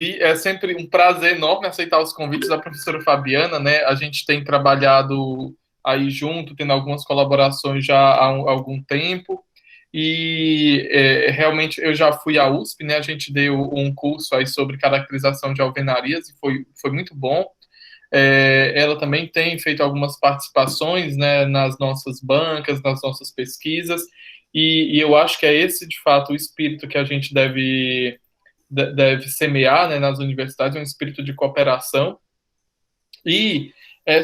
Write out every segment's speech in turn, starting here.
É sempre um prazer enorme aceitar os convites da professora Fabiana, né? A gente tem trabalhado aí junto, tendo algumas colaborações já há algum tempo. E realmente eu já fui à USP, né? A gente deu um curso aí sobre caracterização de alvenarias e foi muito bom. Ela também tem feito algumas participações, né, nas nossas bancas, nas nossas pesquisas, e eu acho que é esse, de fato, o espírito que a gente deve semear, né, nas universidades, um espírito de cooperação. E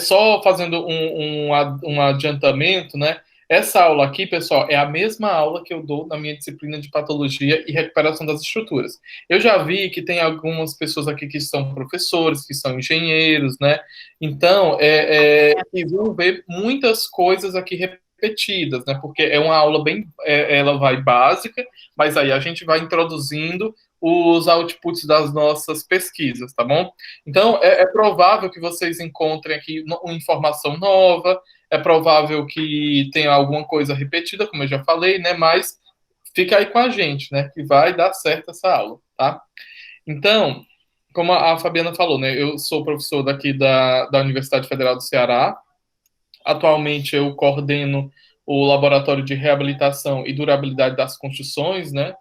só fazendo um adiantamento, né? Essa aula aqui, pessoal, é a mesma aula que eu dou na minha disciplina de patologia e recuperação das estruturas. Eu já vi que tem algumas pessoas aqui que são professores, que são engenheiros, né? Então, e vão ver muitas coisas aqui repetidas, né? Porque é uma aula bem, ela vai básica, mas aí a gente vai introduzindo os outputs das nossas pesquisas, tá bom? Então, é provável que vocês encontrem aqui uma informação nova, é provável que tenha alguma coisa repetida, como eu já falei, né? Mas fica aí com a gente, né? Que vai dar certo essa aula, tá? Então, como a Fabiana falou, né? Eu sou professor daqui da Universidade Federal do Ceará. Atualmente, eu coordeno o Laboratório de Reabilitação e Durabilidade das Construções, né?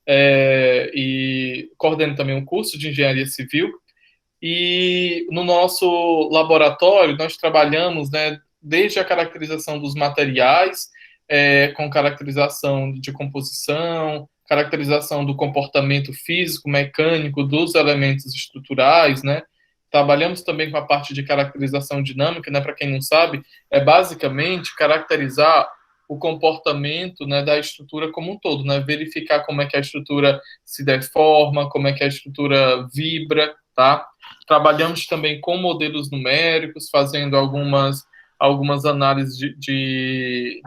E coordeno também um curso de Engenharia Civil. E no nosso laboratório, nós trabalhamos, né, desde a caracterização dos materiais, com caracterização de composição, caracterização do comportamento físico, mecânico dos elementos estruturais, né? Trabalhamos também com a parte de caracterização dinâmica, né? Para quem não sabe, é basicamente caracterizar o comportamento, né, da estrutura como um todo, né? Verificar como é que a estrutura se deforma, como é que a estrutura vibra, tá? Trabalhamos também com modelos numéricos, fazendo algumas análises de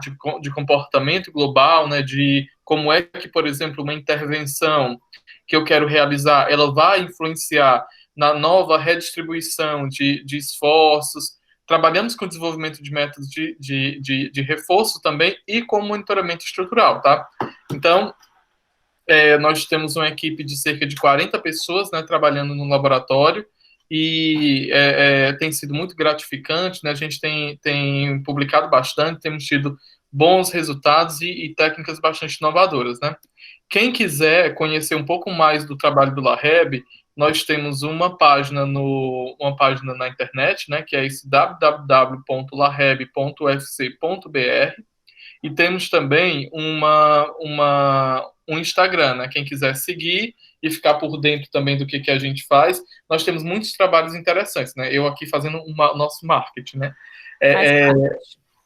comportamento global, né, de como é que, por exemplo, uma intervenção que eu quero realizar, ela vai influenciar na nova redistribuição de esforços. Trabalhamos com desenvolvimento de métodos de reforço também e com monitoramento estrutural, tá? Então, nós temos uma equipe de cerca de 40 pessoas, né, trabalhando no laboratório, e tem sido muito gratificante, né? A gente tem publicado bastante, temos tido bons resultados e técnicas bastante inovadoras, né? Quem quiser conhecer um pouco mais do trabalho do LaReb, nós temos uma página na internet, né, que é esse www.lareb.ufc.br, e temos também um Instagram, né? Quem quiser seguir e ficar por dentro também do que a gente faz, nós temos muitos trabalhos interessantes, né? Eu aqui fazendo nosso marketing, né?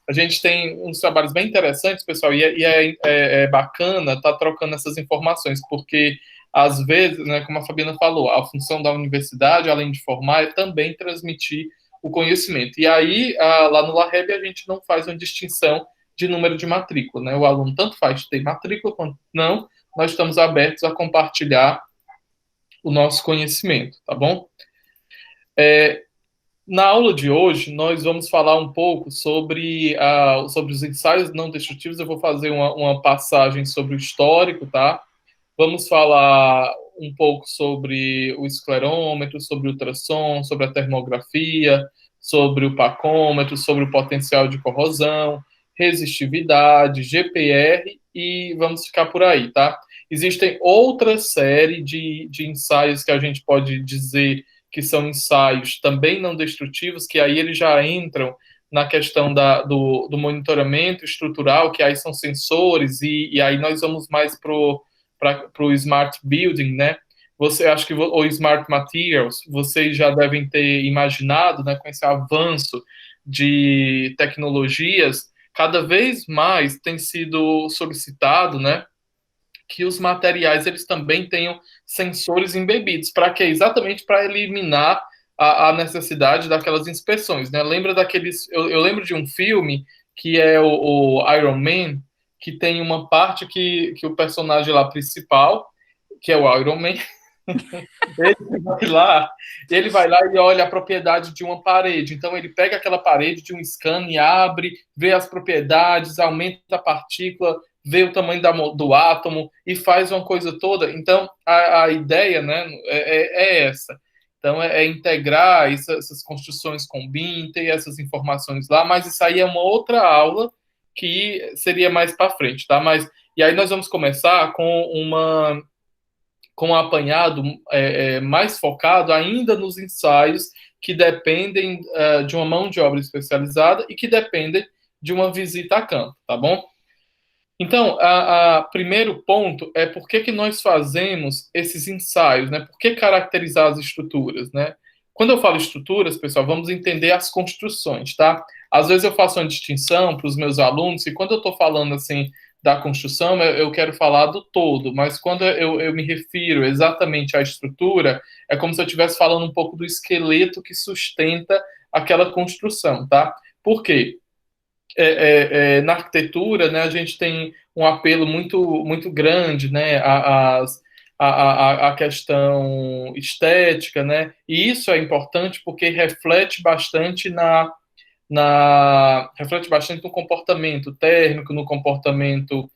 A gente tem uns trabalhos bem interessantes, pessoal, e é bacana estar trocando essas informações, porque às vezes, né, como a Fabiana falou, a função da universidade, além de formar, é também transmitir o conhecimento. E aí, lá no LaReb, a gente não faz uma distinção de número de matrícula, né? O aluno tanto faz ter matrícula quanto não, nós estamos abertos a compartilhar o nosso conhecimento, tá bom? Na aula de hoje, nós vamos falar um pouco sobre os ensaios não destrutivos. Eu vou fazer uma passagem sobre o histórico, tá? Vamos falar um pouco sobre o esclerômetro, sobre o ultrassom, sobre a termografia, sobre o pacômetro, sobre o potencial de corrosão, resistividade, GPR e vamos ficar por aí, tá? Existem outra série de ensaios que a gente pode dizer que são ensaios também não destrutivos, que aí eles já entram na questão do monitoramento estrutural, que aí são sensores, e aí nós vamos mais para o Smart Building, né? Acho que o Smart Materials, vocês já devem ter imaginado, né, com esse avanço de tecnologias, cada vez mais tem sido solicitado, né, que os materiais eles também tenham sensores embebidos. Para quê? Exatamente para eliminar a necessidade daquelas inspeções, né? Lembra daqueles... Eu lembro de um filme que é o Iron Man, que tem uma parte que o personagem lá principal, que é o Iron Man, ele vai lá e olha a propriedade de uma parede. Então, ele pega aquela parede de um scan e abre, vê as propriedades, aumenta a partícula, vê o tamanho do átomo e faz uma coisa toda. Então, a ideia, né, é essa. Então, é integrar essas construções com BIM, ter essas informações lá, mas isso aí é uma outra aula que seria mais para frente, tá? Mas, e aí nós vamos começar com um apanhado mais focado ainda nos ensaios que dependem de uma mão de obra especializada e que dependem de uma visita a campo, tá bom? Então, primeiro ponto é por que nós fazemos esses ensaios, né? Por que caracterizar as estruturas, né? Quando eu falo estruturas, pessoal, vamos entender as construções, tá? Às vezes eu faço uma distinção para os meus alunos, e quando eu estou falando assim da construção, eu quero falar do todo, mas quando eu me refiro exatamente à estrutura, é como se eu estivesse falando um pouco do esqueleto que sustenta aquela construção, tá? Por quê? Na arquitetura, né, a gente tem um apelo muito grande, né, a questão estética, né, e isso é importante porque reflete bastante no comportamento térmico, no comportamento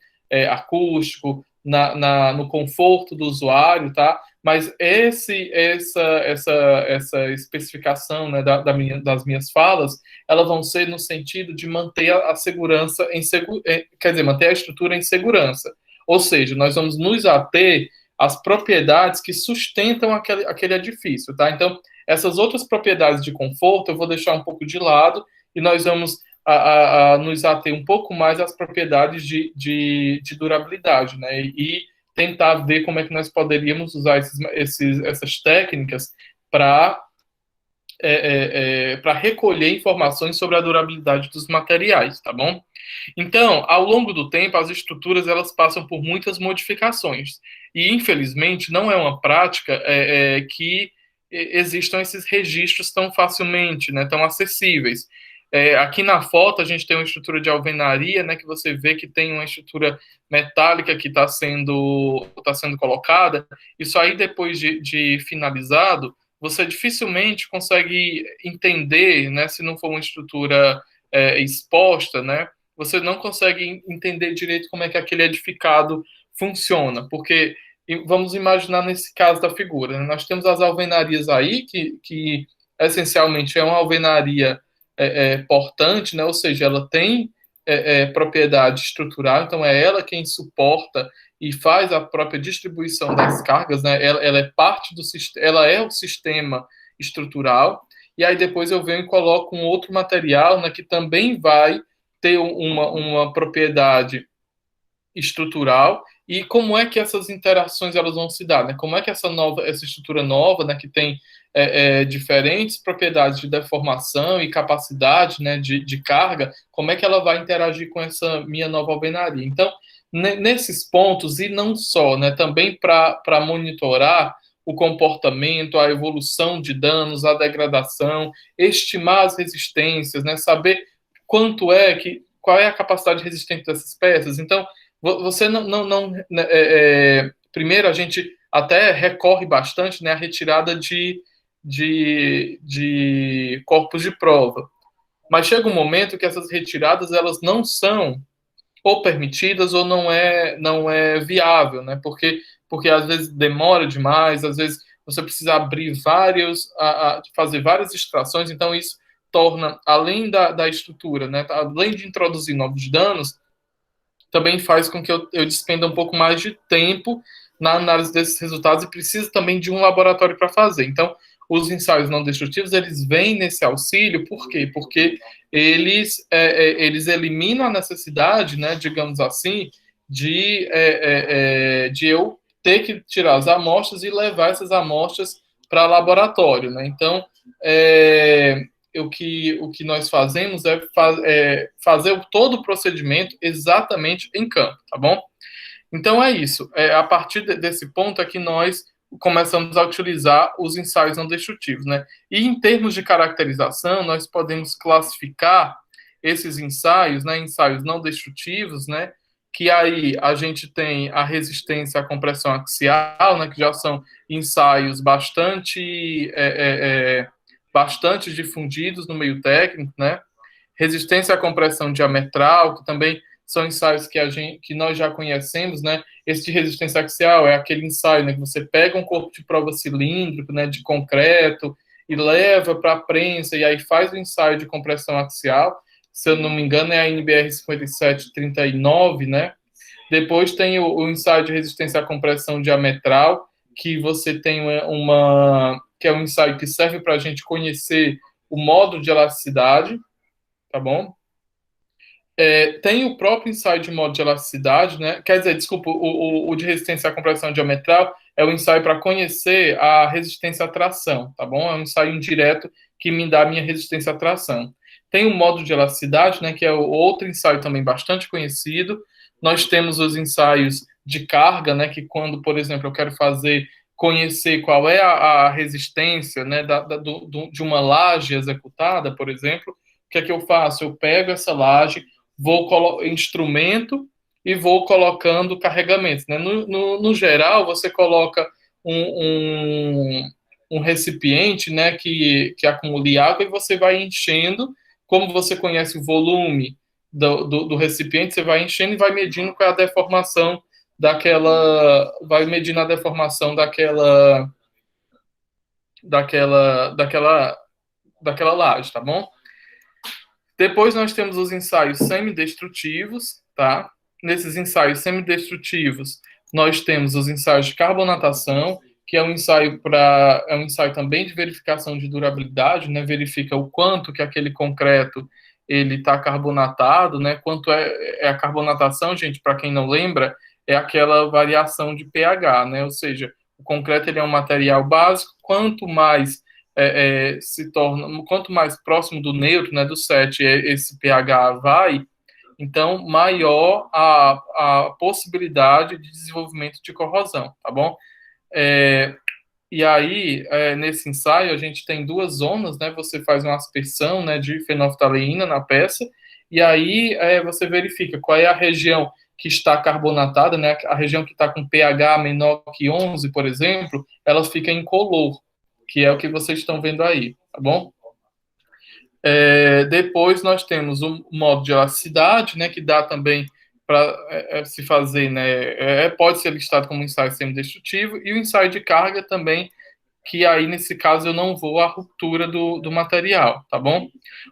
acústico, no conforto do usuário, tá? Mas essa especificação, né, das minhas falas, elas vão ser no sentido de manter a segurança quer dizer, manter a estrutura em segurança. Ou seja, nós vamos nos ater às propriedades que sustentam aquele edifício, tá? Então, essas outras propriedades de conforto eu vou deixar um pouco de lado e nós vamos nos ater um pouco mais às propriedades de durabilidade, né? E tentar ver como é que nós poderíamos usar essas técnicas para recolher informações sobre a durabilidade dos materiais, tá bom? Então, ao longo do tempo, as estruturas elas passam por muitas modificações e, infelizmente, não é uma prática que existam esses registros tão facilmente, né, tão acessíveis. Aqui na foto a gente tem uma estrutura de alvenaria, né, que você vê que tem uma estrutura metálica que está sendo colocada. Isso aí, depois de finalizado, você dificilmente consegue entender, né, se não for uma estrutura exposta, né, você não consegue entender direito como é que aquele edificado funciona, porque vamos imaginar nesse caso da figura, né, nós temos as alvenarias aí, que essencialmente é uma alvenaria portante, né, ou seja, ela tem propriedade estrutural, então é ela quem suporta e faz a própria distribuição das cargas, né? Ela é parte do sistema, ela é o sistema estrutural, e aí depois eu venho e coloco um outro material, né, que também vai ter uma propriedade estrutural, e como é que essas interações elas vão se dar, né? Como é que essa estrutura nova, né, que tem diferentes propriedades de deformação e capacidade, né, de carga, como é que ela vai interagir com essa minha nova alvenaria? Então, nesses pontos, e não só, né, também para monitorar o comportamento, a evolução de danos, a degradação, estimar as resistências, né, saber qual é a capacidade resistente dessas peças. Então, você não né, primeiro a gente até recorre bastante, né, à retirada de corpos de prova. Mas chega um momento que essas retiradas elas não são ou permitidas ou não é viável, né? Porque às vezes demora demais, às vezes você precisa abrir fazer várias extrações, então isso torna, além da estrutura, né, além de introduzir novos danos, também faz com que eu despenda um pouco mais de tempo na análise desses resultados e precisa também de um laboratório para fazer. Então, os ensaios não destrutivos, eles vêm nesse auxílio, por quê? Porque eles eliminam a necessidade, né, digamos assim, de eu ter que tirar as amostras e levar essas amostras para laboratório, né? Então, o que nós fazemos é fazer todo o procedimento exatamente em campo, tá bom? Então é isso. A partir desse ponto é que nós começamos a utilizar os ensaios não destrutivos, né? E em termos de caracterização, nós podemos classificar esses ensaios, né, ensaios não destrutivos, né, que aí a gente tem a resistência à compressão axial, né, que já são ensaios bastante difundidos no meio técnico, né? Resistência à compressão diametral, que também são ensaios que nós já conhecemos, né? Esse de resistência axial é aquele ensaio, né, que você pega um corpo de prova cilíndrico, né, de concreto, e leva para a prensa, e aí faz o ensaio de compressão axial. Se eu não me engano, é a NBR 5739, né? Depois tem o ensaio de resistência à compressão diametral, que você tem que é um ensaio que serve para a gente conhecer o modo de elasticidade, tá bom? Tem o próprio ensaio de modo de elasticidade, né? Quer dizer, desculpa, o de resistência à compressão diametral é o ensaio para conhecer a resistência à tração, tá bom? É um ensaio indireto que me dá a minha resistência à tração. Tem o modo de elasticidade, né? Que é o outro ensaio também bastante conhecido. Nós temos os ensaios de carga, né? Que quando, por exemplo, eu quero conhecer qual é a resistência, né? De uma laje executada, por exemplo, o que é que eu faço? Eu pego essa laje, vou instrumento e vou colocando carregamentos, né? No geral, você coloca um recipiente, né, que acumule água e você vai enchendo. Como você conhece o volume do recipiente, você vai enchendo e vai medindo qual é a deformação vai medindo a deformação daquela laje, tá bom? Depois nós temos os ensaios semidestrutivos, tá? Nesses ensaios semidestrutivos, nós temos os ensaios de carbonatação, que é um ensaio também de verificação de durabilidade, né? Verifica o quanto que aquele concreto ele está carbonatado, né? Quanto é a carbonatação, gente, para quem não lembra, é aquela variação de pH, né? Ou seja, o concreto ele é um material básico, quanto mais próximo do neutro, né, do 7, esse pH vai, então maior a possibilidade de desenvolvimento de corrosão, tá bom? E aí, nesse ensaio, a gente tem duas zonas, né? Você faz uma aspersão, né, de fenolftaleína na peça, e aí você verifica qual é a região que está carbonatada, né? A região que está com pH menor que 11, por exemplo, ela fica incolor, que é o que vocês estão vendo aí, tá bom? Depois nós temos o modo de elasticidade, né, que dá também para se fazer, né, pode ser listado como ensaio semidestrutivo, e o ensaio de carga também, que aí nesse caso eu não vou à ruptura do material, tá bom?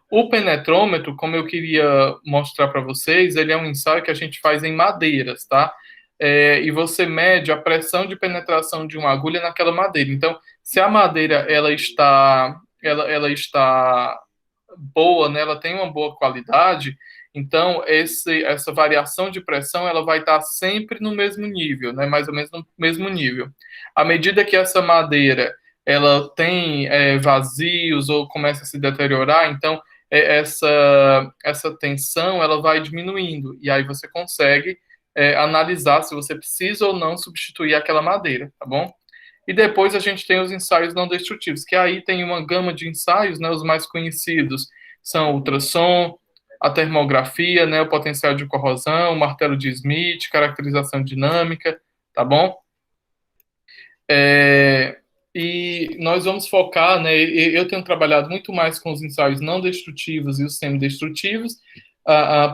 O penetrômetro, como eu queria mostrar para vocês, ele é um ensaio que a gente faz em madeiras, tá? E você mede a pressão de penetração de uma agulha naquela madeira. Então, se a madeira ela está boa, né, ela tem uma boa qualidade, então essa variação de pressão ela vai estar sempre no mesmo nível, né, mais ou menos no mesmo nível. À medida que essa madeira ela tem vazios ou começa a se deteriorar, então essa tensão ela vai diminuindo, e aí você consegue analisar se você precisa ou não substituir aquela madeira, tá bom? E depois a gente tem os ensaios não destrutivos, que aí tem uma gama de ensaios, né? Os mais conhecidos são o ultrassom, a termografia, né? O potencial de corrosão, o martelo de Smith, caracterização dinâmica, tá bom? E nós vamos focar, né? Eu tenho trabalhado muito mais com os ensaios não destrutivos e os semidestrutivos,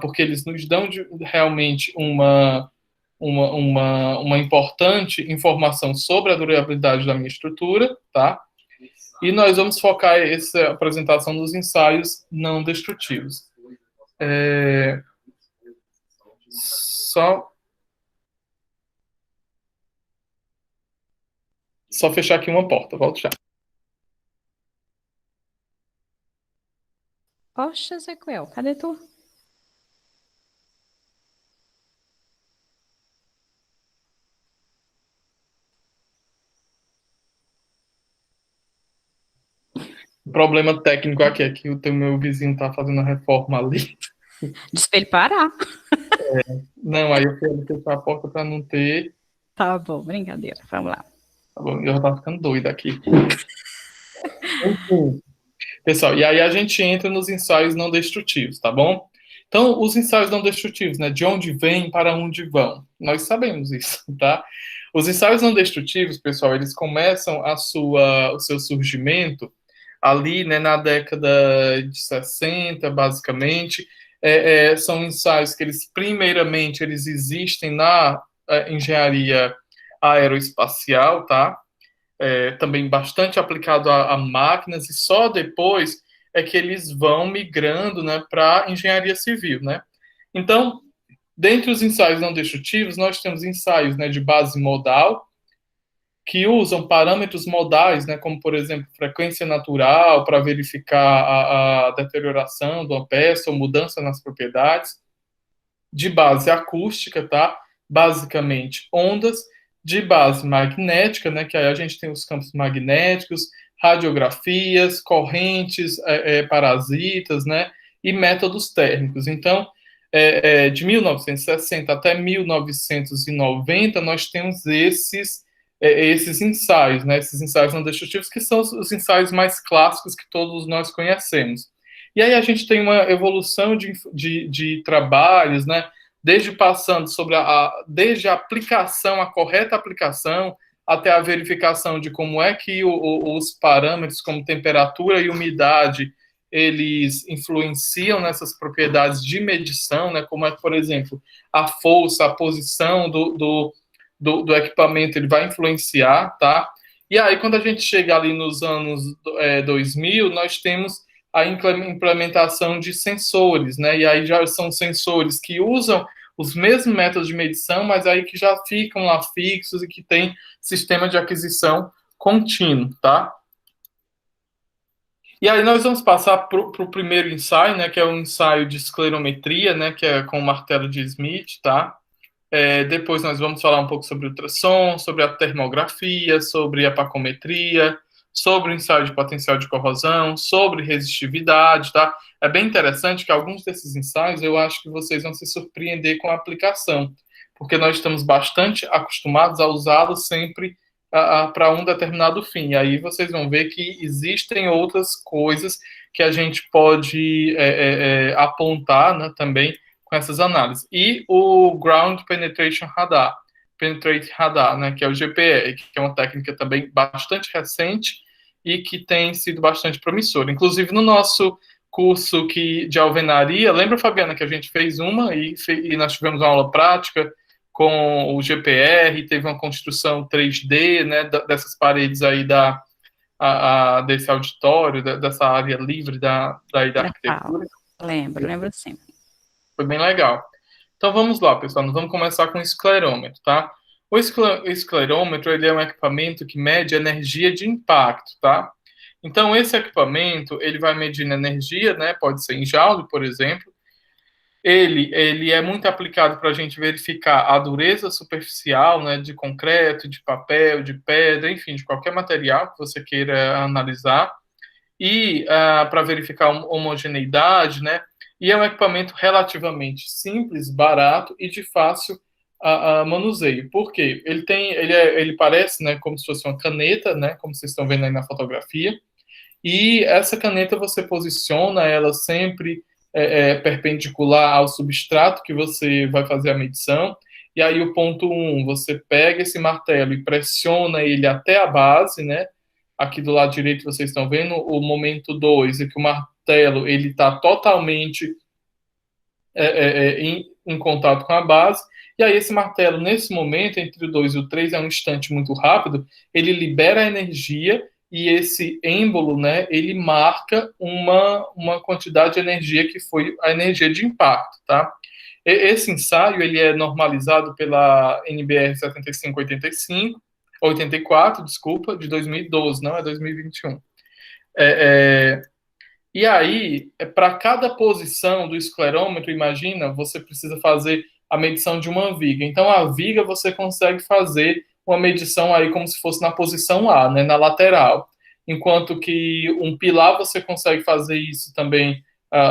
porque eles nos dão realmente uma importante informação sobre a durabilidade da minha estrutura, tá? E nós vamos focar essa apresentação nos ensaios não destrutivos. Só fechar aqui uma porta, volto já. Poxa, Ezequiel, cadê tu? Problema técnico aqui é que o meu vizinho tá fazendo a reforma ali. Diz pra ele parar. Não, aí eu quero fechar a porta para não ter. Tá bom, brincadeira, vamos lá. Tá bom, eu já tava ficando doido aqui. Enfim, pessoal, e aí a gente entra nos ensaios não destrutivos, tá bom? Então, os ensaios não destrutivos, né? De onde vêm, para onde vão. Nós sabemos isso, tá? Os ensaios não destrutivos, pessoal, eles começam o seu surgimento ali, né, na década de 60, basicamente. São ensaios que eles, primeiramente, eles existem na engenharia aeroespacial, tá? Também bastante aplicado a máquinas, e só depois é que eles vão migrando, né, para engenharia civil, né? Então, dentre os ensaios não destrutivos, nós temos ensaios, né, de base modal, que usam parâmetros modais, né, como, por exemplo, frequência natural, para verificar a deterioração de uma peça ou mudança nas propriedades, de base acústica, tá? Basicamente ondas, de base magnética, né, que aí a gente tem os campos magnéticos, radiografias, correntes parasitas, né, e métodos térmicos. Então, de 1960 até 1990, nós temos esses ensaios, né, esses ensaios não destrutivos, que são os ensaios mais clássicos que todos nós conhecemos. E aí a gente tem uma evolução de trabalhos, né, desde passando desde a aplicação, a correta aplicação, até a verificação de como é que os parâmetros, como temperatura e umidade, eles influenciam nessas propriedades de medição, né, como é, por exemplo, a força, a posição do equipamento, ele vai influenciar, tá? E aí, quando a gente chega ali nos anos 2000, nós temos a implementação de sensores, né? E aí já são sensores que usam os mesmos métodos de medição, mas aí que já ficam lá fixos e que tem sistema de aquisição contínuo, tá? E aí nós vamos passar para o primeiro ensaio, né? Que é o ensaio de esclerometria, né? Que é com o martelo de Smith, tá? Depois nós vamos falar um pouco sobre ultrassom, sobre a termografia, sobre a pacometria, sobre o ensaio de potencial de corrosão, sobre resistividade, tá? É bem interessante que alguns desses ensaios eu acho que vocês vão se surpreender com a aplicação, porque nós estamos bastante acostumados a usá-los sempre para um determinado fim. E aí vocês vão ver que existem outras coisas que a gente pode apontar, né, também com essas análises. E o Ground Penetration Radar, Penetrate Radar, né, que é o GPR, que é uma técnica também bastante recente e que tem sido bastante promissora. Inclusive, no nosso curso de alvenaria, lembra, Fabiana, que a gente fez uma e nós tivemos uma aula prática com o GPR, teve uma construção 3D, né, dessas paredes aí desse auditório, dessa área livre da arquitetura. Lembro sim. Foi bem legal. Então vamos lá, pessoal. Nós vamos começar com o esclerômetro, tá? O esclerômetro, ele é um equipamento que mede energia de impacto, tá? Então esse equipamento, ele vai medindo energia, né? Pode ser em joule, por exemplo. Ele é muito aplicado para a gente verificar a dureza superficial, né? De concreto, de papel, de pedra, enfim, de qualquer material que você queira analisar. E para verificar a homogeneidade, né? E é um equipamento relativamente simples, barato e de fácil manuseio. Por quê? Ele parece, né, como se fosse uma caneta, né, como vocês estão vendo aí na fotografia. E essa caneta você posiciona ela sempre perpendicular ao substrato que você vai fazer a medição. E aí o ponto 1, você pega esse martelo e pressiona ele até a base, né? Aqui do lado direito vocês estão vendo o momento 2, é que o martelo ele está totalmente em contato com a base, e aí esse martelo, nesse momento, entre o 2 e o 3, é um instante muito rápido, ele libera a energia, e esse êmbolo, né, ele marca uma quantidade de energia que foi a energia de impacto, tá? Esse ensaio, ele é normalizado pela NBR 84, desculpa, de 2012, não é 2021. E aí, para cada posição do esclerômetro, imagina, você precisa fazer a medição de uma viga. Então, a viga você consegue fazer uma medição aí como se fosse na posição A, né, na lateral. Enquanto que um pilar você consegue fazer isso também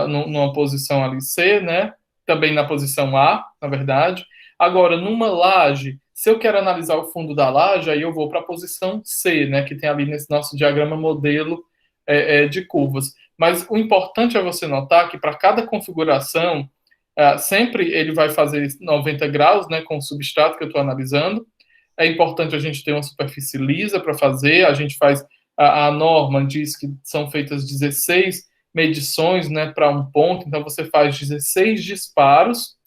numa posição ali C, né, também na posição A, na verdade. Agora, numa laje, se eu quero analisar o fundo da laje, aí eu vou para a posição C, né, que tem ali nesse nosso diagrama modelo de curvas. Mas o importante é você notar que para cada configuração, sempre ele vai fazer 90 graus, né, com o substrato que eu estou analisando. É importante a gente ter uma superfície lisa para fazer. A gente faz, a norma diz que são feitas 16 medições, né, para um ponto, então você faz 16 disparos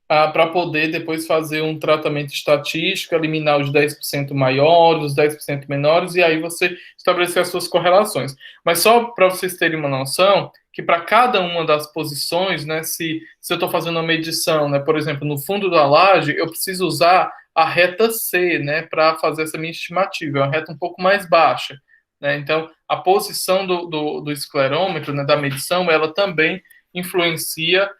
para poder depois fazer um tratamento estatístico, eliminar os 10% maiores, os 10% menores, e aí você estabelecer as suas correlações. Mas só para vocês terem uma noção, que para cada uma das posições, né, se eu estou fazendo uma medição, né, por exemplo, no fundo da laje, eu preciso usar a reta C, né, para fazer essa minha estimativa, é uma reta um pouco mais baixa. Né, então, a posição do esclerômetro, né, da medição, ela também influencia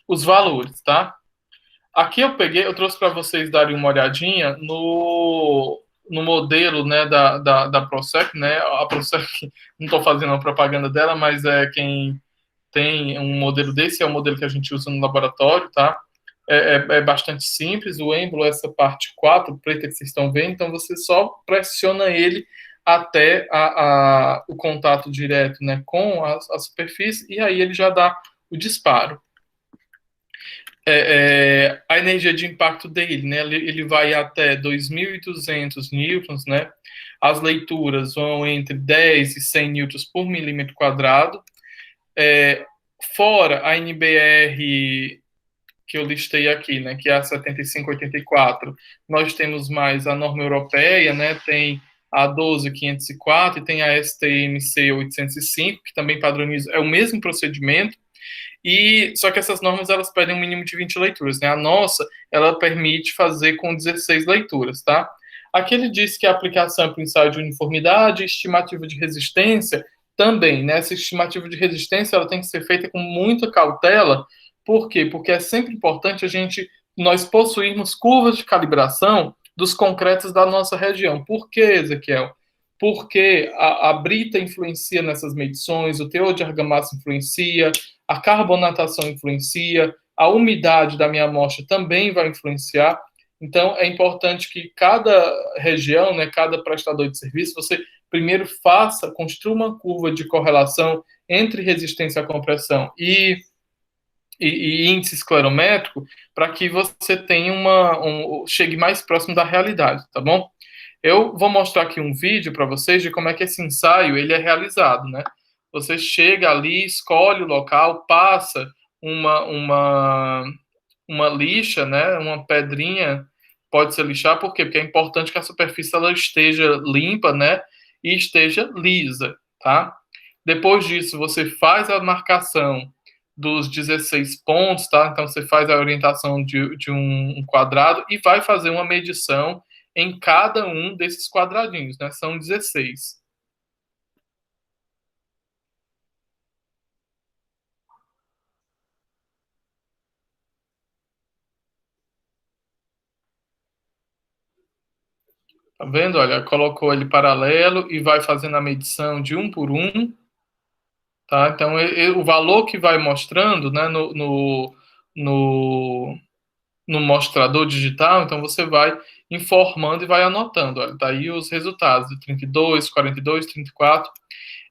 os valores, tá? Aqui eu trouxe para vocês darem uma olhadinha no modelo, né, da ProSec, né? A ProSec, não estou fazendo a propaganda dela, mas quem tem um modelo desse é o modelo que a gente usa no laboratório, tá? É bastante simples, o êmbolo é essa parte 4 preta que vocês estão vendo, então você só pressiona ele até o contato direto, né, com a superfície, e aí ele já dá o disparo. A energia de impacto dele, né, ele vai até 2.200 newtons, né, as leituras vão entre 10 e 100 newtons por milímetro quadrado, fora a NBR que eu listei aqui, né, que é a 7584, nós temos mais a norma europeia, né, tem a 12504 e tem a STMC 805, que também padroniza, é o mesmo procedimento, e só que essas normas elas pedem um mínimo de 20 leituras, né? A nossa, ela permite fazer com 16 leituras, tá? Aqui ele diz que a aplicação é para o ensaio de uniformidade, estimativa de resistência também, né? Essa estimativa de resistência ela tem que ser feita com muita cautela. Por quê? Porque é sempre importante nós possuirmos curvas de calibração dos concretos da nossa região. Por quê, Ezequiel? Porque a brita influencia nessas medições, o teor de argamassa influencia, a carbonatação influencia, a umidade da minha amostra também vai influenciar. Então, é importante que cada região, né, cada prestador de serviço, você primeiro construa uma curva de correlação entre resistência à compressão e índice esclerométrico para que você tenha chegue mais próximo da realidade, tá bom? Eu vou mostrar aqui um vídeo para vocês de como é que esse ensaio ele é realizado, né? Você chega ali, escolhe o local, passa uma lixa, né? Uma pedrinha pode ser lixar, por quê? Porque é importante que a superfície ela esteja limpa, né? E esteja lisa, tá? Depois disso, você faz a marcação dos 16 pontos, tá? Então, você faz a orientação de um quadrado e vai fazer uma medição em cada um desses quadradinhos, né? São 16. Tá vendo? Olha, colocou ele paralelo e vai fazendo a medição de um por um, tá? Então, o valor que vai mostrando, né, no mostrador digital, então você vai informando e vai anotando. Olha, tá aí os resultados de 32, 42, 34.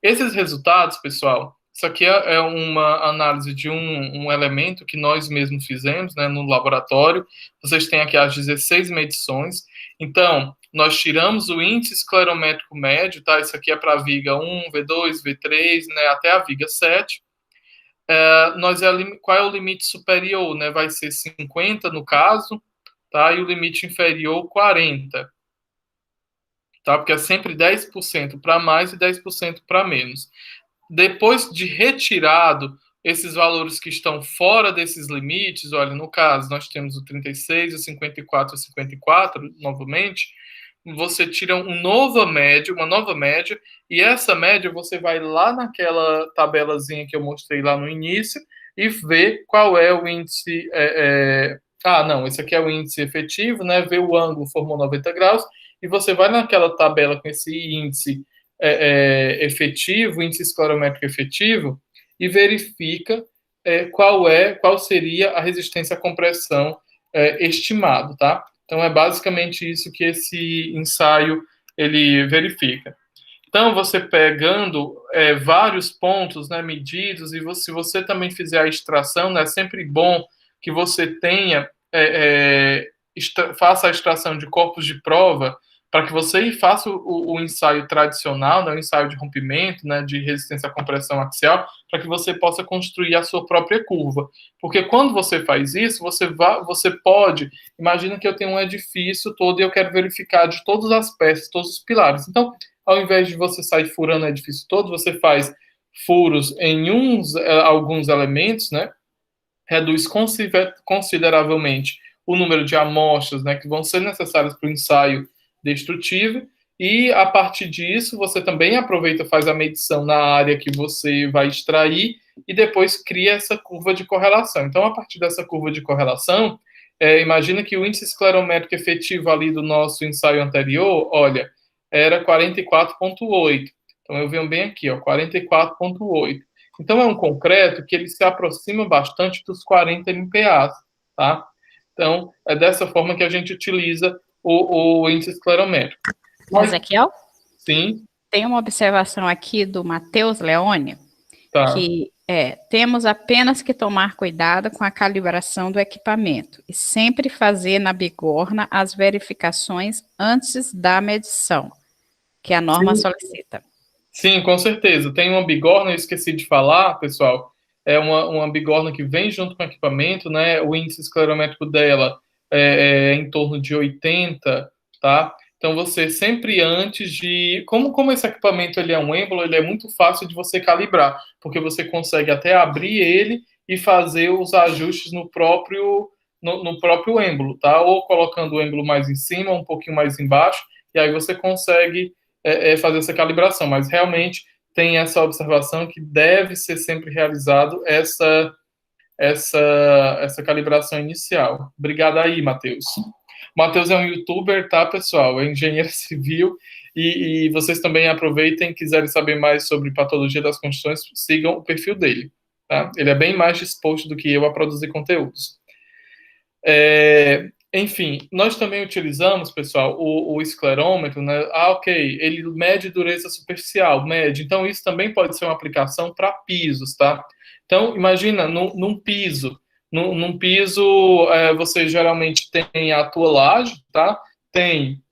Esses resultados, pessoal, isso aqui é uma análise de um elemento que nós mesmos fizemos, né, no laboratório. Vocês têm aqui as 16 medições. Então, nós tiramos o índice esclerométrico médio, tá? Isso aqui é para a viga 1, V2, V3, né, até a viga 7. Qual é o limite superior? Né? Vai ser 50 no caso, tá? E o limite inferior, 40. Tá? Porque é sempre 10% para mais e 10% para menos. Depois de retirado esses valores que estão fora desses limites, olha, no caso, nós temos o 36, o 54 e o 54, novamente, você tira uma nova média, e essa média você vai lá naquela tabelazinha que eu mostrei lá no início e vê qual é o índice. Não, esse aqui é o índice efetivo, né? Vê o ângulo, formou 90 graus, e você vai naquela tabela com esse índice efetivo, índice esclerométrico efetivo, e verifica qual seria a resistência à compressão estimado, tá? Então, é basicamente isso que esse ensaio ele verifica. Então, você pegando vários pontos, né, medidos, e se você também fizer a extração, né, é sempre bom que você tenha, faça a extração de corpos de prova para que você faça o ensaio tradicional, né, o ensaio de rompimento, né, de resistência à compressão axial, para que você possa construir a sua própria curva. Porque quando você faz isso, você pode, imagina que eu tenho um edifício todo e eu quero verificar de todas as peças, todos os pilares. Então, ao invés de você sair furando o edifício todo, você faz furos em alguns elementos, né, reduz consideravelmente o número de amostras, né, que vão ser necessárias para o ensaio destrutivo, e a partir disso você também aproveita, faz a medição na área que você vai extrair e depois cria essa curva de correlação. Então, a partir dessa curva de correlação, imagina que o índice esclerométrico efetivo ali do nosso ensaio anterior, olha, era 44,8. Então, eu venho bem aqui, ó, 44,8. Então, é um concreto que ele se aproxima bastante dos 40 MPa, tá? Então, é dessa forma que a gente utiliza o índice esclerométrico. Ezequiel? Sim. Tem uma observação aqui do Matheus Leone, Tá. que temos apenas que tomar cuidado com a calibração do equipamento e sempre fazer na bigorna as verificações antes da medição, que a norma solicita. Sim, com certeza. Tem uma bigorna, eu esqueci de falar, pessoal, é uma bigorna que vem junto com o equipamento, né? O índice esclerométrico dela é em torno de 80, tá? Então, você sempre antes de... Como esse equipamento ele é um êmbolo, ele é muito fácil de você calibrar, porque você consegue até abrir ele e fazer os ajustes no próprio êmbolo, tá? Ou colocando o êmbolo mais em cima, um pouquinho mais embaixo, e aí você consegue fazer essa calibração. Mas, realmente, tem essa observação que deve ser sempre realizado essa calibração inicial. Obrigado aí, Matheus. Matheus é um youtuber, tá, pessoal? É engenheiro civil e vocês também aproveitem, quiserem saber mais sobre patologia das construções, sigam o perfil dele, tá? Ele é bem mais disposto do que eu a produzir conteúdos. Enfim, nós também utilizamos, pessoal, o esclerômetro, né? Ok, ele mede dureza superficial, mede. Então, isso também pode ser uma aplicação para pisos, tá? Então, imagina, num piso, você geralmente tem a tua laje, tá? Tem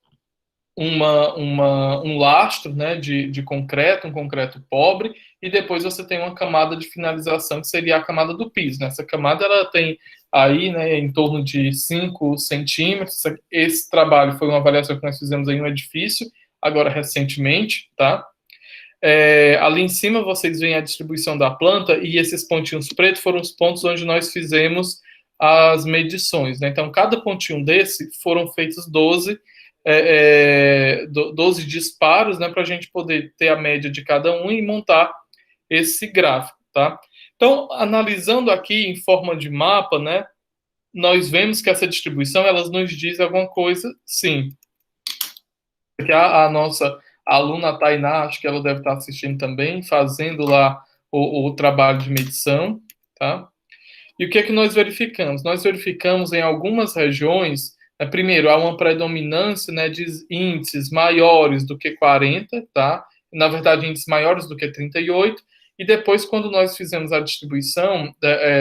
um lastro, né, de concreto, um concreto pobre, e depois você tem uma camada de finalização, que seria a camada do piso, né? Essa camada, ela tem aí, né, em torno de 5 centímetros. Esse trabalho foi uma avaliação que nós fizemos em um edifício, agora recentemente, tá? Ali em cima vocês veem a distribuição da planta, e esses pontinhos pretos foram os pontos onde nós fizemos as medições, né? Então, cada pontinho desse foram feitos 12 disparos, né, para a gente poder ter a média de cada um e montar esse gráfico, tá? Então, analisando aqui em forma de mapa, né, nós vemos que essa distribuição, elas nos diz alguma coisa, sim. Aqui a nossa aluna Tainá, acho que ela deve estar assistindo também, fazendo lá o trabalho de medição, tá? E o que é que nós verificamos? Nós verificamos em algumas regiões, primeiro, há uma predominância, né, de índices maiores do que 40, tá? Na verdade, índices maiores do que 38, e depois, quando nós fizemos a distribuição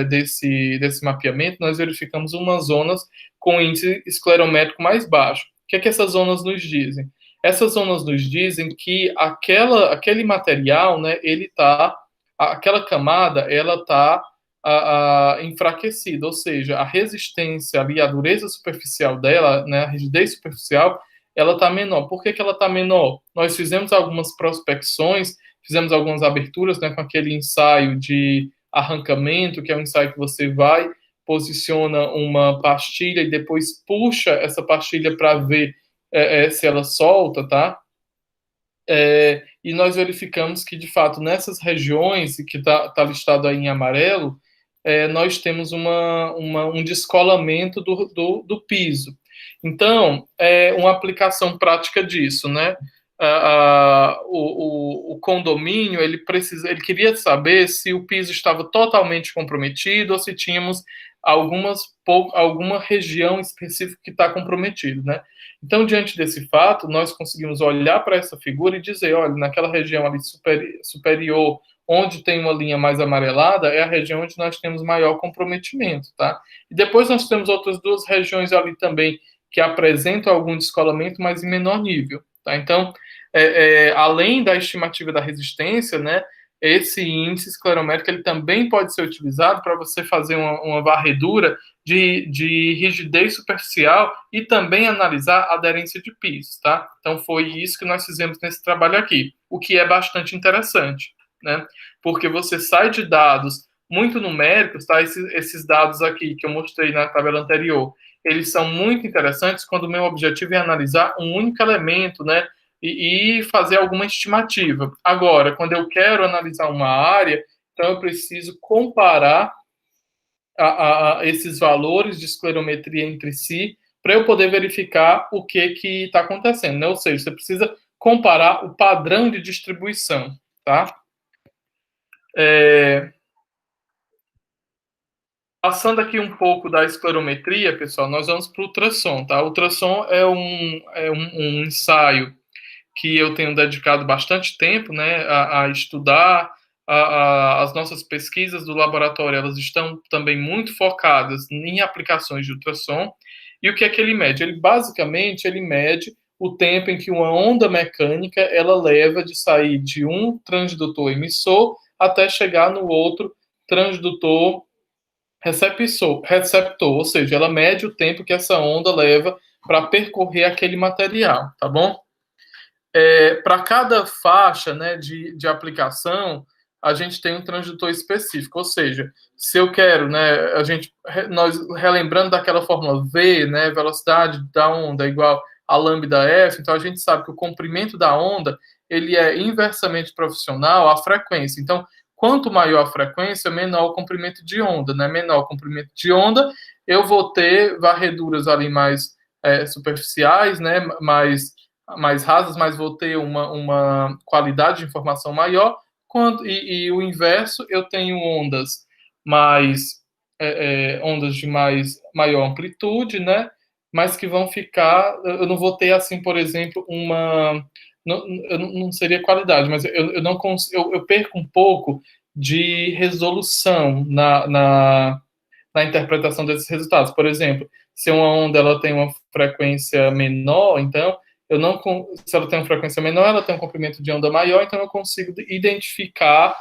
desse mapeamento, nós verificamos umas zonas com índice esclerométrico mais baixo. O que é que essas zonas nos dizem? Essas zonas nos dizem que aquele material, né, aquela camada, ela está enfraquecida, ou seja, a resistência ali, a dureza superficial dela, né, a rigidez superficial, ela está menor. Por que ela está menor? Nós fizemos algumas prospecções, fizemos algumas aberturas, né, com aquele ensaio de arrancamento, que é um ensaio que você vai, posiciona uma pastilha e depois puxa essa pastilha para ver se ela solta, tá? E nós verificamos que, de fato, nessas regiões, que está listado aí em amarelo, nós temos um descolamento do piso. Então, uma aplicação prática disso, né? O condomínio, ele queria saber se o piso estava totalmente comprometido ou se tínhamos alguma região específica que está comprometida, né? Então, diante desse fato, nós conseguimos olhar para essa figura e dizer, olha, naquela região ali superior, onde tem uma linha mais amarelada, é a região onde nós temos maior comprometimento, tá? E depois nós temos outras duas regiões ali também que apresentam algum descolamento, mas em menor nível. Tá? Então, além da estimativa da resistência, né, esse índice esclerométrico ele também pode ser utilizado para você fazer uma varredura de rigidez superficial e também analisar a aderência de pisos, tá? Então, foi isso que nós fizemos nesse trabalho aqui, o que é bastante interessante, né? Porque você sai de dados muito numéricos, tá? Esses dados aqui que eu mostrei na tabela anterior, eles são muito interessantes quando o meu objetivo é analisar um único elemento, né? E fazer alguma estimativa. Agora, quando eu quero analisar uma área, então eu preciso comparar a esses valores de esclerometria entre si para eu poder verificar o que está acontecendo, né? Ou seja, você precisa comparar o padrão de distribuição, tá? Passando aqui um pouco da esclerometria, pessoal, nós vamos para o ultrassom, tá? O ultrassom é um ensaio que eu tenho dedicado bastante tempo, né, a estudar. As nossas pesquisas do laboratório, elas estão também muito focadas em aplicações de ultrassom. E o que é que ele mede? Basicamente, ele mede o tempo em que uma onda mecânica ela leva de sair de um transdutor emissor até chegar no outro transdutor receptor, ou seja, ela mede o tempo que essa onda leva para percorrer aquele material, tá bom? Para cada faixa, né, de aplicação, a gente tem um transdutor específico, ou seja, se eu quero, né, nós relembrando daquela fórmula V, né, velocidade da onda igual a lambda F, então a gente sabe que o comprimento da onda, ele é inversamente proporcional à frequência. Então, quanto maior a frequência, menor o comprimento de onda, né, menor o comprimento de onda, eu vou ter varreduras ali mais superficiais, né, mais rasas, mas vou ter uma qualidade de informação maior, e o inverso, eu tenho ondas ondas de maior amplitude, né? Mas que vão ficar, eu não vou ter assim, por exemplo, não seria qualidade, mas eu não consigo, eu perco um pouco de resolução na interpretação desses resultados. Por exemplo, se uma onda ela tem uma frequência menor, então eu não, se ela tem uma frequência menor, ela tem um comprimento de onda maior, então eu consigo identificar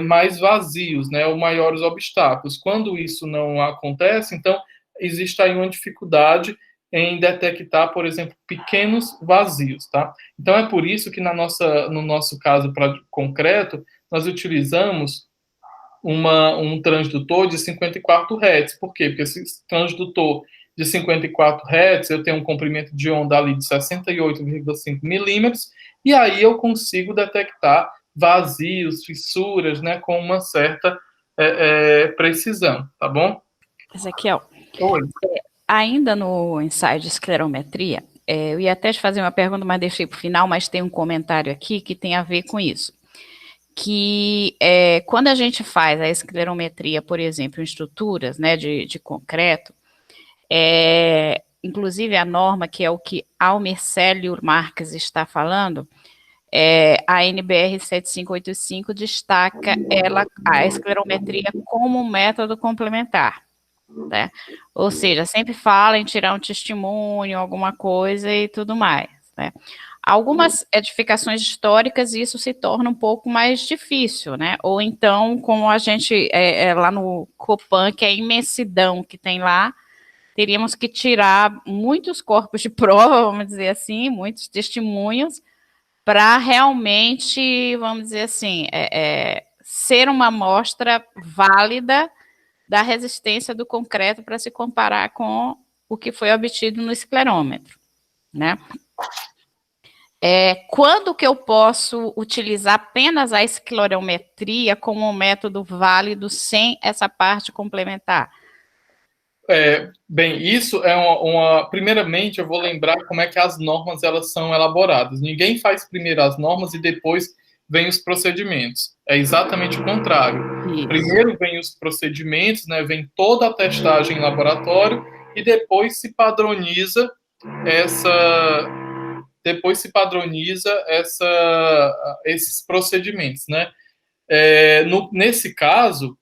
mais vazios, né, ou maiores obstáculos. Quando isso não acontece, então existe aí uma dificuldade em detectar, por exemplo, pequenos vazios, tá? Então é por isso que no nosso caso concreto, nós utilizamos um transdutor de 54 Hz. Por quê? Porque esse transdutor de 54 Hz, eu tenho um comprimento de onda ali de 68,5 milímetros, e aí eu consigo detectar vazios, fissuras, né, com uma certa precisão, tá bom? Ezequiel, ainda no ensaio de esclerometria, eu ia até te fazer uma pergunta, mas deixei para o final, mas tem um comentário aqui que tem a ver com isso. Que quando a gente faz a esclerometria, por exemplo, em estruturas, né, de concreto, inclusive a norma, que é o que Almircélio Marques está falando, a NBR 7585 destaca a esclerometria como um método complementar, né? Ou seja, sempre fala em tirar um testemunho, alguma coisa e tudo mais, né? Algumas edificações históricas, isso se torna um pouco mais difícil, né? Ou então, como a gente, lá no Copan, que é a imensidão que tem lá, teríamos que tirar muitos corpos de prova, vamos dizer assim, muitos testemunhos, para realmente, vamos dizer assim, ser uma amostra válida da resistência do concreto para se comparar com o que foi obtido no esclerômetro, né? Quando que eu posso utilizar apenas a esclerometria como um método válido sem essa parte complementar? Bem, isso primeiramente, eu vou lembrar como é que as normas elas são elaboradas. Ninguém faz primeiro as normas e depois vem os procedimentos. É exatamente o contrário. Isso. Primeiro vem os procedimentos, né, vem toda a testagem em laboratório e depois se padroniza esses procedimentos, né? Nesse caso,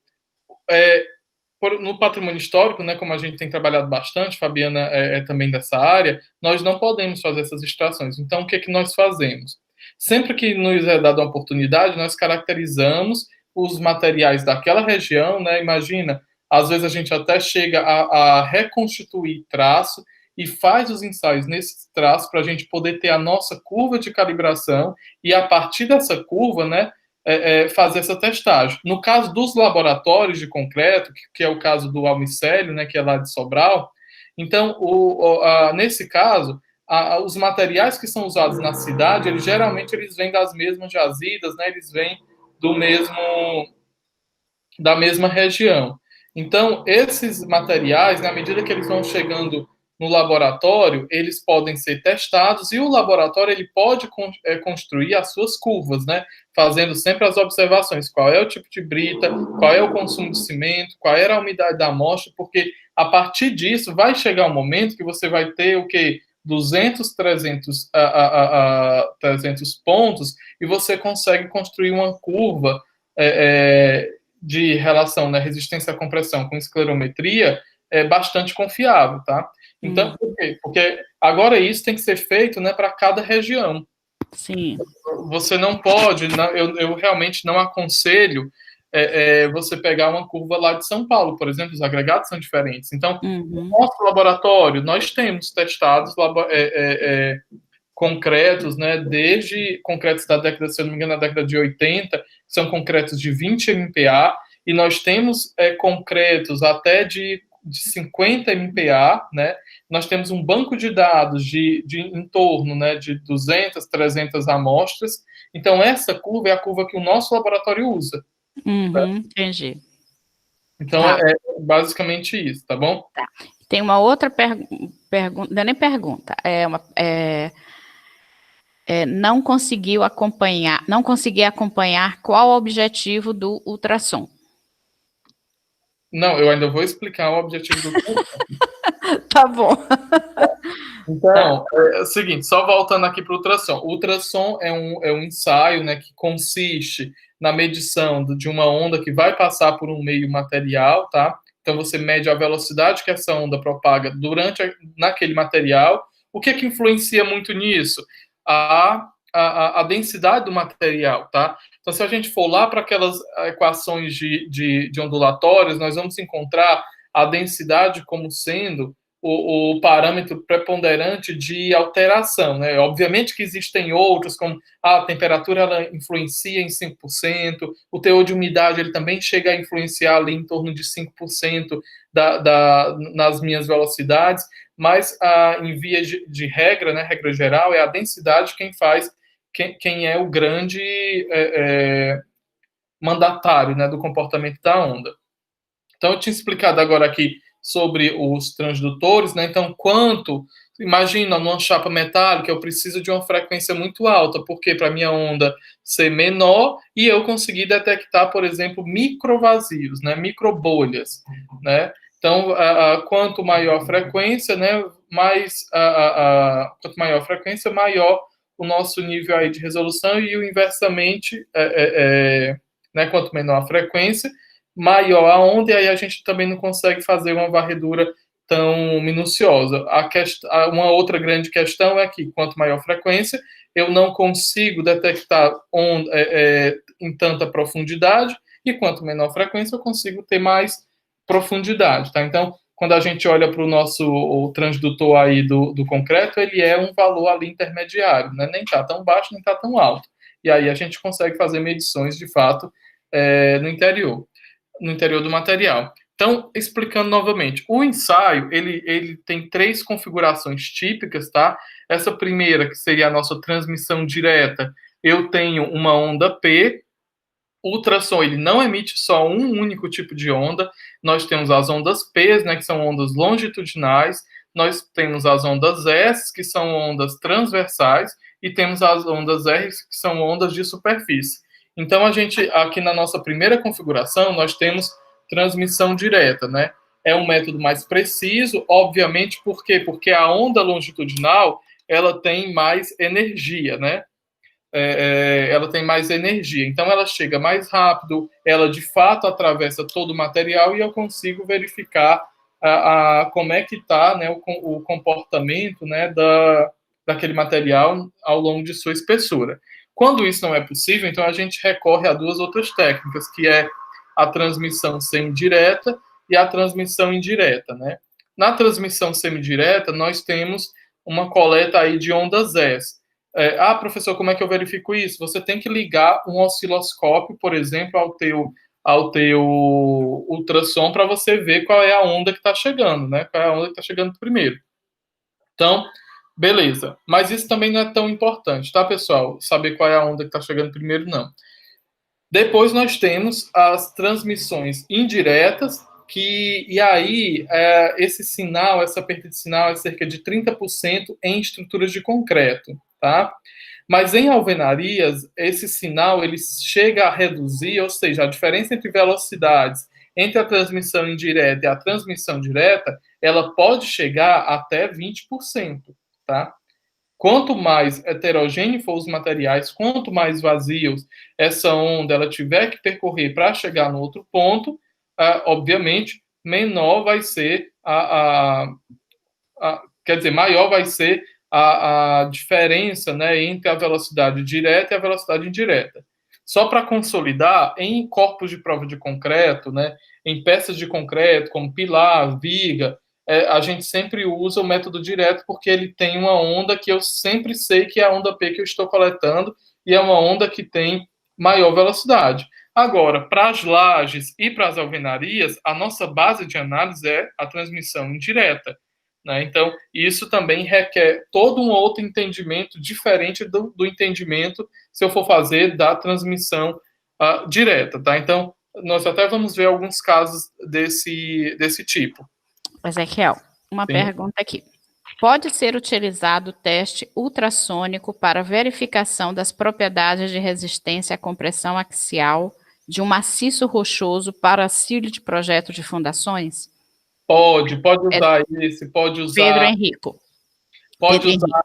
no patrimônio histórico, né, como a gente tem trabalhado bastante, Fabiana é também dessa área, nós não podemos fazer essas extrações. Então, o que é que nós fazemos? Sempre que nos é dada uma oportunidade, nós caracterizamos os materiais daquela região, né? Imagina, às vezes a gente até chega a reconstituir traço e faz os ensaios nesse traço para a gente poder ter a nossa curva de calibração e, a partir dessa curva, né, fazer essa testagem. No caso dos laboratórios de concreto, que é o caso do Almicélio, né, que é lá de Sobral, então, nesse caso, os materiais que são usados na cidade, geralmente eles vêm das mesmas jazidas, né, eles vêm da mesma região. Então, esses materiais, na medida que eles vão chegando no laboratório, eles podem ser testados e o laboratório ele pode construir as suas curvas, né? Fazendo sempre as observações, qual é o tipo de brita, qual é o consumo de cimento, qual era a umidade da amostra, porque a partir disso vai chegar um momento que você vai ter o quê? 200, 300 pontos e você consegue construir uma curva de relação, né, resistência à compressão com esclerometria é bastante confiável, tá? Então, por quê? Porque agora isso tem que ser feito, né, para cada região. Sim. Você não pode, eu realmente não aconselho você pegar uma curva lá de São Paulo, por exemplo, os agregados são diferentes. Então, no nosso laboratório, nós temos testados concretos, né, desde concretos da década, se eu não me engano, da década de 80, que são concretos de 20 MPa, e nós temos concretos até de 50 MPa, né? Nós temos um banco de dados de em torno, né, de 200, 300 amostras. Então, essa curva é a curva que o nosso laboratório usa. Entendi. Então, tá. É basicamente isso, tá bom? Tá. Tem uma outra pergunta, não é nem pergunta, não consegui acompanhar qual o objetivo do ultrassom. Não, eu ainda vou explicar o objetivo do ultrassom. Tá bom. Então, é o seguinte, só voltando aqui para o ultrassom. O ultrassom é um ensaio, né, que consiste na medição de uma onda que vai passar por um meio material, tá? Então, você mede a velocidade que essa onda propaga naquele material. O que influencia muito nisso? A densidade do material, tá? Então, se a gente for lá para aquelas equações de ondulatórios, nós vamos encontrar a densidade como sendo o parâmetro preponderante de alteração, né? Obviamente que existem outros, como a temperatura ela influencia em 5%, o teor de umidade ele também chega a influenciar ali em torno de 5% nas minhas velocidades, mas em via de regra, né, regra geral, é a densidade quem é o grande mandatário, né, do comportamento da onda. Então, eu tinha explicado agora aqui sobre os transdutores, né? Então, imagina, numa chapa metálica, eu preciso de uma frequência muito alta, porque para minha onda ser menor e eu conseguir detectar, por exemplo, microvazios, né? Microbolhas, né? Então, quanto maior a frequência, né? Quanto maior a frequência, maior o nosso nível aí de resolução e o inversamente, né? Quanto menor a frequência, maior a onda, e aí a gente também não consegue fazer uma varredura tão minuciosa. Uma outra grande questão é que, quanto maior a frequência, eu não consigo detectar onda em tanta profundidade, e quanto menor a frequência, eu consigo ter mais profundidade, tá? Então, quando a gente olha para o transdutor aí do concreto, ele é um valor ali intermediário, né? Nem está tão baixo, nem está tão alto. E aí a gente consegue fazer medições, de fato, no interior do material. Então, explicando novamente, o ensaio, ele tem 3 configurações típicas, tá? Essa primeira, que seria a nossa transmissão direta, eu tenho uma onda P. O ultrassom, ele não emite só um único tipo de onda. Nós temos as ondas P, né, que são ondas longitudinais. Nós temos as ondas S, que são ondas transversais. E temos as ondas R, que são ondas de superfície. Então, a gente, aqui na nossa primeira configuração, nós temos transmissão direta, né? É um método mais preciso, obviamente, por quê? Porque a onda longitudinal, ela tem mais energia, né? ela tem mais energia. Então, ela chega mais rápido, ela de fato atravessa todo o material e eu consigo verificar como é que está, né, o comportamento, né, daquele material ao longo de sua espessura. Quando isso não é possível, então a gente recorre a duas outras técnicas, que é a transmissão semidireta e a transmissão indireta, né? Na transmissão semidireta, nós temos uma coleta aí de ondas S. Professor, como é que eu verifico isso? Você tem que ligar um osciloscópio, por exemplo, ao teu ultrassom para você ver qual é a onda que está chegando, né? Qual é a onda que está chegando primeiro. Então, beleza. Mas isso também não é tão importante, tá, pessoal? Saber qual é a onda que está chegando primeiro, não. Depois nós temos as transmissões indiretas, e aí esse sinal, essa perda de sinal é cerca de 30% em estruturas de concreto, tá? Mas em alvenarias, esse sinal ele chega a reduzir, ou seja, a diferença entre velocidades entre a transmissão indireta e a transmissão direta, ela pode chegar até 20%, tá? Quanto mais heterogêneo for os materiais, quanto mais vazios essa onda ela tiver que percorrer para chegar no outro ponto, obviamente, menor vai ser quer dizer, maior vai ser a diferença, né, entre a velocidade direta e a velocidade indireta. Só para consolidar, em corpos de prova de concreto, né, em peças de concreto, como pilar, viga, a gente sempre usa o método direto porque ele tem uma onda que eu sempre sei que é a onda P que eu estou coletando e é uma onda que tem maior velocidade. Agora, para as lajes e para as alvenarias, a nossa base de análise é a transmissão indireta, né? Então, isso também requer todo um outro entendimento diferente do entendimento se eu for fazer da transmissão direta, tá? Então, nós até vamos ver alguns casos desse tipo. Ezequiel, uma pergunta aqui. Pode ser utilizado o teste ultrassônico para verificação das propriedades de resistência à compressão axial de um maciço rochoso para auxílio de projeto de fundações? Pode usar esse, pode usar... Pedro Henrico. Pode usar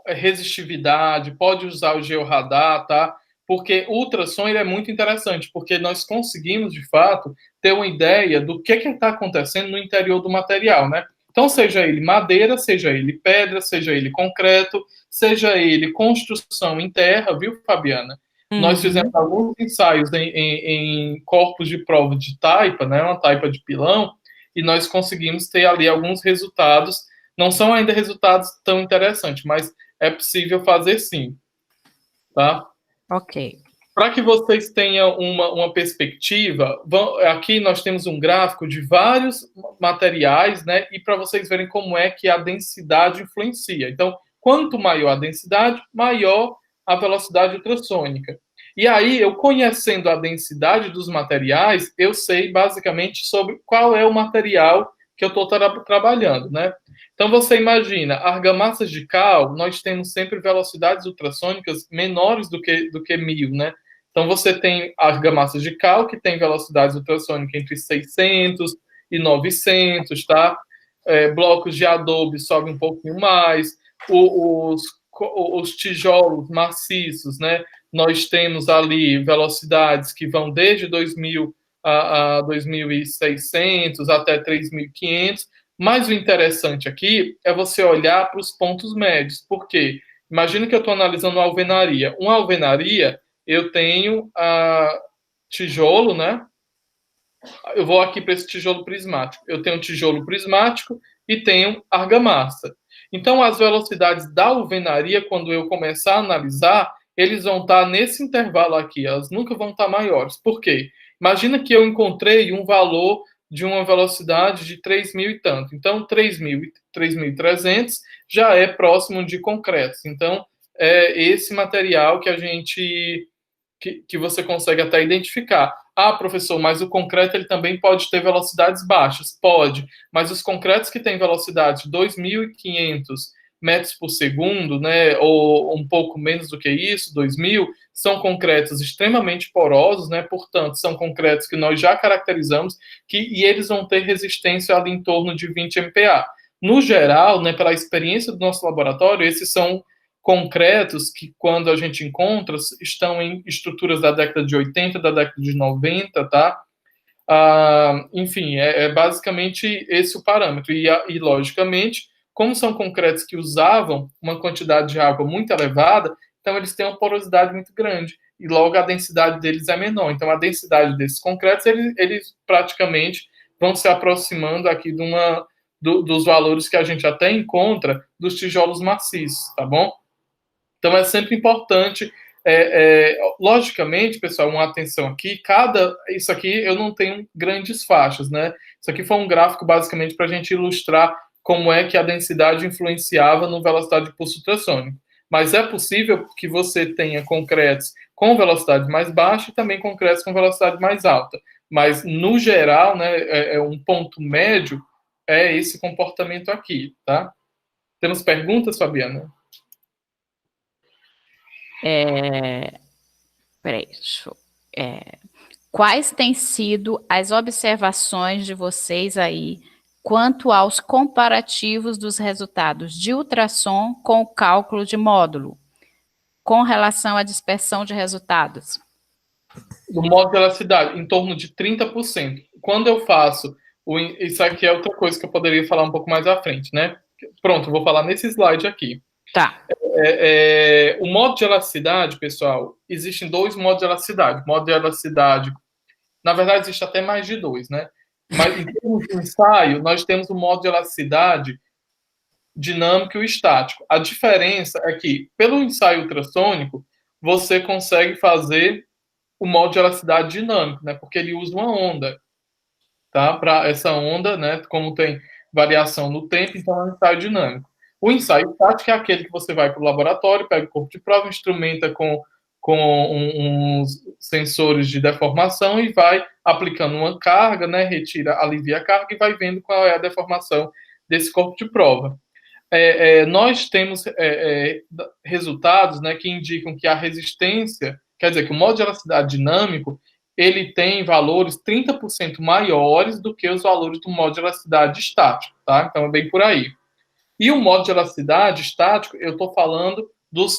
resistividade, pode usar o georradar, tá? Porque o ultrassom ele é muito interessante, porque nós conseguimos, de fato, ter uma ideia do que está acontecendo no interior do material, né? Então, seja ele madeira, seja ele pedra, seja ele concreto, seja ele construção em terra, viu, Fabiana? Nós fizemos alguns ensaios em corpos de prova de taipa, né? Uma taipa de pilão, e nós conseguimos ter ali alguns resultados. Não são ainda resultados tão interessantes, mas é possível fazer sim, tá? Ok. Para que vocês tenham uma perspectiva, aqui nós temos um gráfico de vários materiais, né? E para vocês verem como é que a densidade influencia. Então, quanto maior a densidade, maior a velocidade ultrassônica. E aí, eu conhecendo a densidade dos materiais, eu sei basicamente sobre qual é o material que eu estou trabalhando, né? Então, você imagina, argamassas de cal, nós temos sempre velocidades ultrassônicas menores do que 1000, né? Então, você tem argamassas de cal, que tem velocidades ultrassônicas entre 600 e 900, tá? Blocos de adobe sobem um pouquinho mais. Os tijolos maciços, né? Nós temos ali velocidades que vão desde 2000 a 2.600 até 3.500, mas o interessante aqui é você olhar para os pontos médios, porque imagina que eu estou analisando uma alvenaria. Uma alvenaria, eu tenho tijolo, né? Eu vou aqui para esse tijolo prismático. Eu tenho tijolo prismático e tenho argamassa. Então, as velocidades da alvenaria, quando eu começar a analisar, eles vão estar nesse intervalo aqui, elas nunca vão estar maiores. Por quê? Imagina que eu encontrei um valor de uma velocidade de 3.000 e tanto. Então, 3.300 já é próximo de concretos. Então, é esse material que a gente... que você consegue até identificar. Professor, mas o concreto ele também pode ter velocidades baixas. Pode, mas os concretos que têm velocidade de 2.500 metros por segundo, né, ou um pouco menos do que isso, 2.000, são concretos extremamente porosos, né, portanto, são concretos que nós já caracterizamos e eles vão ter resistência ali em torno de 20 MPa. No geral, né, pela experiência do nosso laboratório, esses são concretos que, quando a gente encontra, estão em estruturas da década de 80, da década de 90, tá? Enfim, é basicamente esse o parâmetro. E, logicamente, como são concretos que usavam uma quantidade de água muito elevada, então eles têm uma porosidade muito grande. E logo a densidade deles é menor. Então, a densidade desses concretos, eles praticamente vão se aproximando aqui dos valores que a gente até encontra dos tijolos maciços, tá bom? Então, é sempre importante, logicamente, pessoal, uma atenção aqui, isso aqui eu não tenho grandes faixas, né? Isso aqui foi um gráfico, basicamente, para a gente ilustrar como é que a densidade influenciava no velocidade de pulso ultrassônico. Mas é possível que você tenha concretos com velocidade mais baixa e também concretos com velocidade mais alta. Mas, no geral, né, um ponto médio é esse comportamento aqui, tá? Temos perguntas, Fabiana? Peraí, quais têm sido as observações de vocês aí quanto aos comparativos dos resultados de ultrassom com o cálculo de módulo, com relação à dispersão de resultados? Do módulo de elasticidade, em torno de 30%. Quando eu faço, isso aqui é outra coisa que eu poderia falar um pouco mais à frente, né? Pronto, vou falar nesse slide aqui. Tá. O modo de elasticidade, pessoal, existem 2 modos de elasticidade. Modo de elasticidade, na verdade, existe até mais de 2, né? Mas em termos de ensaio, nós temos o modo de elasticidade dinâmico e o estático. A diferença é que, pelo ensaio ultrassônico, você consegue fazer o modo de elasticidade dinâmico, né? Porque ele usa uma onda, tá? Para essa onda, né? Como tem variação no tempo, então é um ensaio dinâmico. O ensaio estático é aquele que você vai para o laboratório, pega o corpo de prova, instrumenta com uns sensores de deformação e vai aplicando uma carga, né? Retira, alivia a carga e vai vendo qual é a deformação desse corpo de prova. Nós temos resultados, né, que indicam que a resistência, quer dizer, que o modo de elasticidade dinâmico, ele tem valores 30% maiores do que os valores do modo de elasticidade estático, tá? Então é bem por aí. E o modo de elasticidade estático, eu estou falando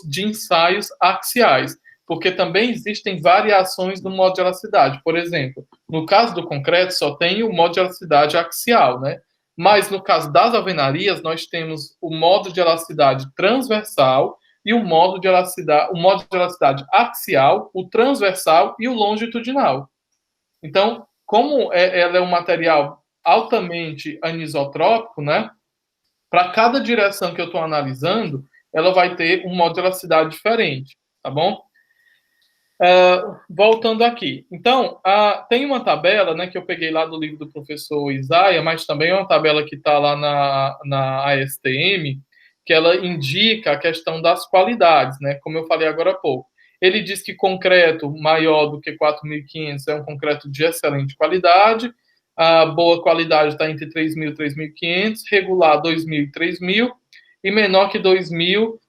de ensaios axiais, porque também existem variações do modo de elasticidade. Por exemplo, no caso do concreto, só tem o modo de elasticidade axial, né? Mas no caso das alvenarias, nós temos o modo de elasticidade transversal e o modo de elasticidade axial, o transversal e o longitudinal. Então, como ela é um material altamente anisotrópico, né? Para cada direção que eu estou analisando, ela vai ter um modo de elasticidade diferente, tá bom? Voltando aqui. Então, tem uma tabela, né, que eu peguei lá do livro do professor Isaia, mas também é uma tabela que está lá na ASTM, que ela indica a questão das qualidades, né, como eu falei agora há pouco. Ele diz que concreto maior do que 4.500 é um concreto de excelente qualidade, a boa qualidade está entre 3.000 e 3.500, regular 2.000 e 3.000, e menor que 2.000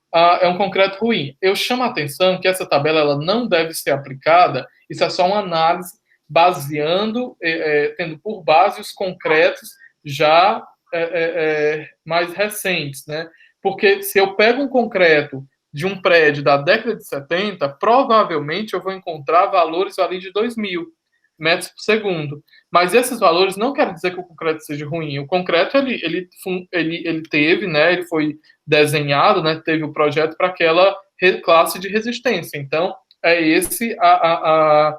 é um concreto ruim. Eu chamo a atenção que essa tabela ela não deve ser aplicada, isso é só uma análise baseando, tendo por base os concretos já mais recentes, né? Porque se eu pego um concreto de um prédio da década de 70, provavelmente eu vou encontrar valores ali de 2.000 metros por segundo. Mas esses valores não querem dizer que o concreto seja ruim. O concreto, ele teve, né, ele foi desenhado, né, teve o projeto para aquela classe de resistência. Então, é esse a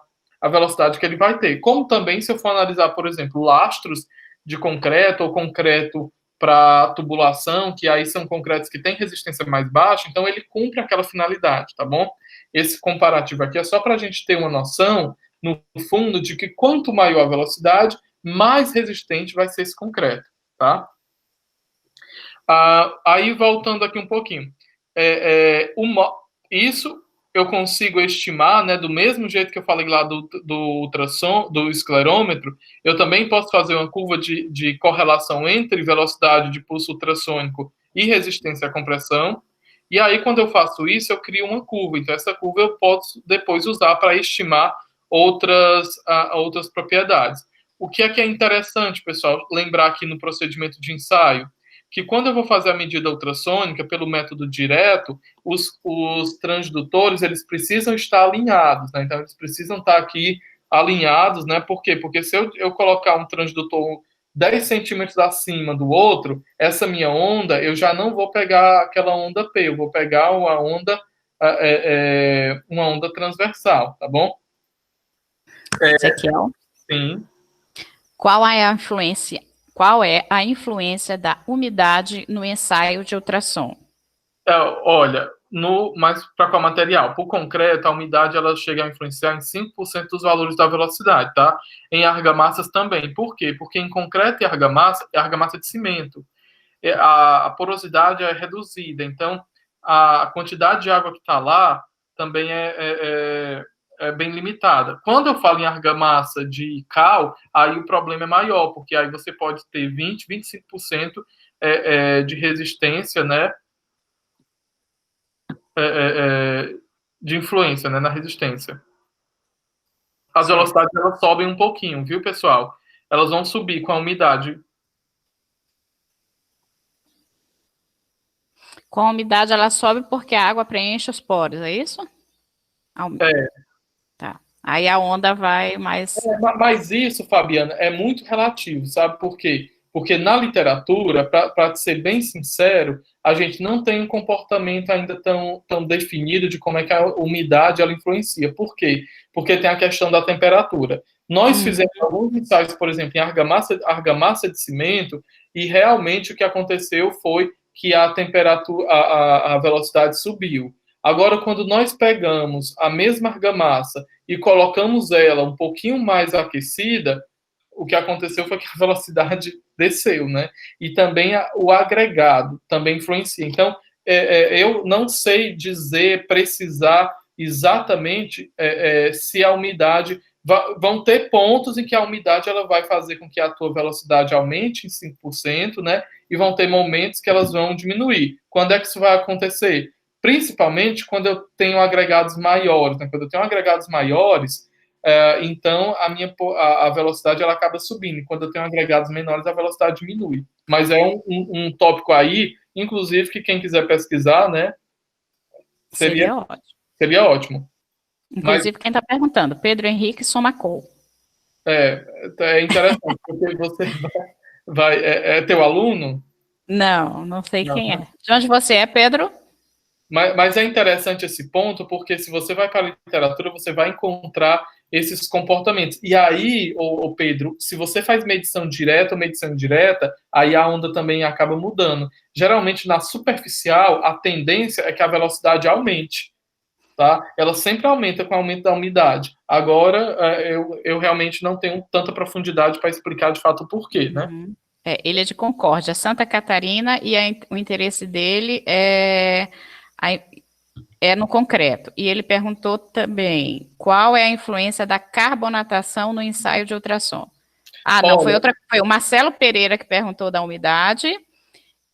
velocidade que ele vai ter. Como também, se eu for analisar, por exemplo, lastros de concreto ou concreto para tubulação, que aí são concretos que têm resistência mais baixa, então ele cumpre aquela finalidade, tá bom? Esse comparativo aqui é só para a gente ter uma noção, no fundo, de que quanto maior a velocidade, mais resistente vai ser esse concreto, tá? Aí, voltando aqui um pouquinho. Isso eu consigo estimar, né, do mesmo jeito que eu falei lá do ultrassom, do esclerômetro, eu também posso fazer uma curva de correlação entre velocidade de pulso ultrassônico e resistência à compressão, e aí, quando eu faço isso, eu crio uma curva. Então, essa curva eu posso depois usar para estimar outras propriedades. O que é interessante, pessoal, lembrar aqui no procedimento de ensaio? que quando eu vou fazer a medida ultrassônica pelo método direto, os transdutores, eles precisam estar alinhados, né? Então, eles precisam estar aqui alinhados, né? Por quê? Porque se eu colocar um transdutor 10 centímetros acima do outro, essa minha onda, eu já não vou pegar aquela onda P, eu vou pegar uma onda transversal, tá bom? Ezequiel, Sim. qual é a influência da umidade no ensaio de ultrassom? Olha, mas para qual material? Por concreto, a umidade ela chega a influenciar em 5% dos valores da velocidade, tá? Em argamassas também. Por quê? Porque em concreto e argamassa, é argamassa de cimento. A porosidade é reduzida, então a quantidade de água que está lá também é bem limitada. Quando eu falo em argamassa de cal, aí o problema é maior, porque aí você pode ter 20, 25% de resistência, né? é, é, de influência, né, na resistência. As Certo. velocidades elas sobem um pouquinho, viu, pessoal? Elas vão subir com a umidade. Com a umidade ela sobe porque a água preenche os poros, é isso? Tá. Aí a onda vai mais. Mas isso, Fabiana, é muito relativo, sabe por quê? Porque na literatura, para ser bem sincero, a gente não tem um comportamento ainda tão definido de como é que a umidade ela influencia. Por quê? Porque tem a questão da temperatura. Nós fizemos alguns ensaios, por exemplo, em argamassa de cimento, e realmente o que aconteceu foi que a temperatura, a velocidade subiu. Agora, quando nós pegamos a mesma argamassa e colocamos ela um pouquinho mais aquecida, o que aconteceu foi que a velocidade desceu, né? E também o agregado também influencia. Então, eu não sei dizer, precisar exatamente se a umidade... Vão ter pontos em que a umidade ela vai fazer com que a tua velocidade aumente em 5%, né? E vão ter momentos que elas vão diminuir. Quando é que isso vai acontecer? Principalmente quando eu tenho agregados maiores, né? Quando eu tenho agregados maiores, então a velocidade ela acaba subindo. Quando eu tenho agregados menores, a velocidade diminui. Mas é um tópico aí, inclusive, que quem quiser pesquisar, né, Seria ótimo. seria ótimo. Inclusive, quem está perguntando, Pedro Henrique Somacol. É interessante, porque você vai é teu aluno? Não sei Não, quem né? é. De onde você é, Pedro? Mas é interessante esse ponto, porque se você vai para a literatura, você vai encontrar esses comportamentos. E aí, Pedro, se você faz medição direta ou medição indireta, aí a onda também acaba mudando. Geralmente, na superficial, a tendência é que a velocidade aumente, tá? Ela sempre aumenta com o aumento da umidade. Agora, eu realmente não tenho tanta profundidade para explicar de fato o porquê, né? Ele é de Concórdia, Santa Catarina, e o interesse dele é no concreto. E ele perguntou também qual é a influência da carbonatação no ensaio de ultrassom. Não, foi o Marcelo Pereira que perguntou da umidade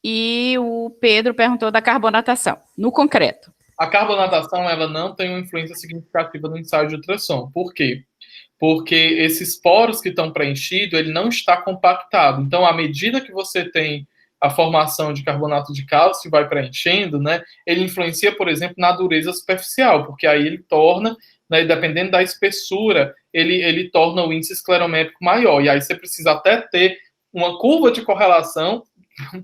e o Pedro perguntou da carbonatação, no concreto. A carbonatação ela não tem uma influência significativa no ensaio de ultrassom. Por quê? Porque esses poros que estão preenchidos, ele não está compactado. Então, à medida que você tem a formação de carbonato de cálcio vai preenchendo, né, ele influencia, por exemplo, na dureza superficial, porque aí ele torna, né, dependendo da espessura, ele torna o índice esclerométrico maior. E aí você precisa até ter uma curva de correlação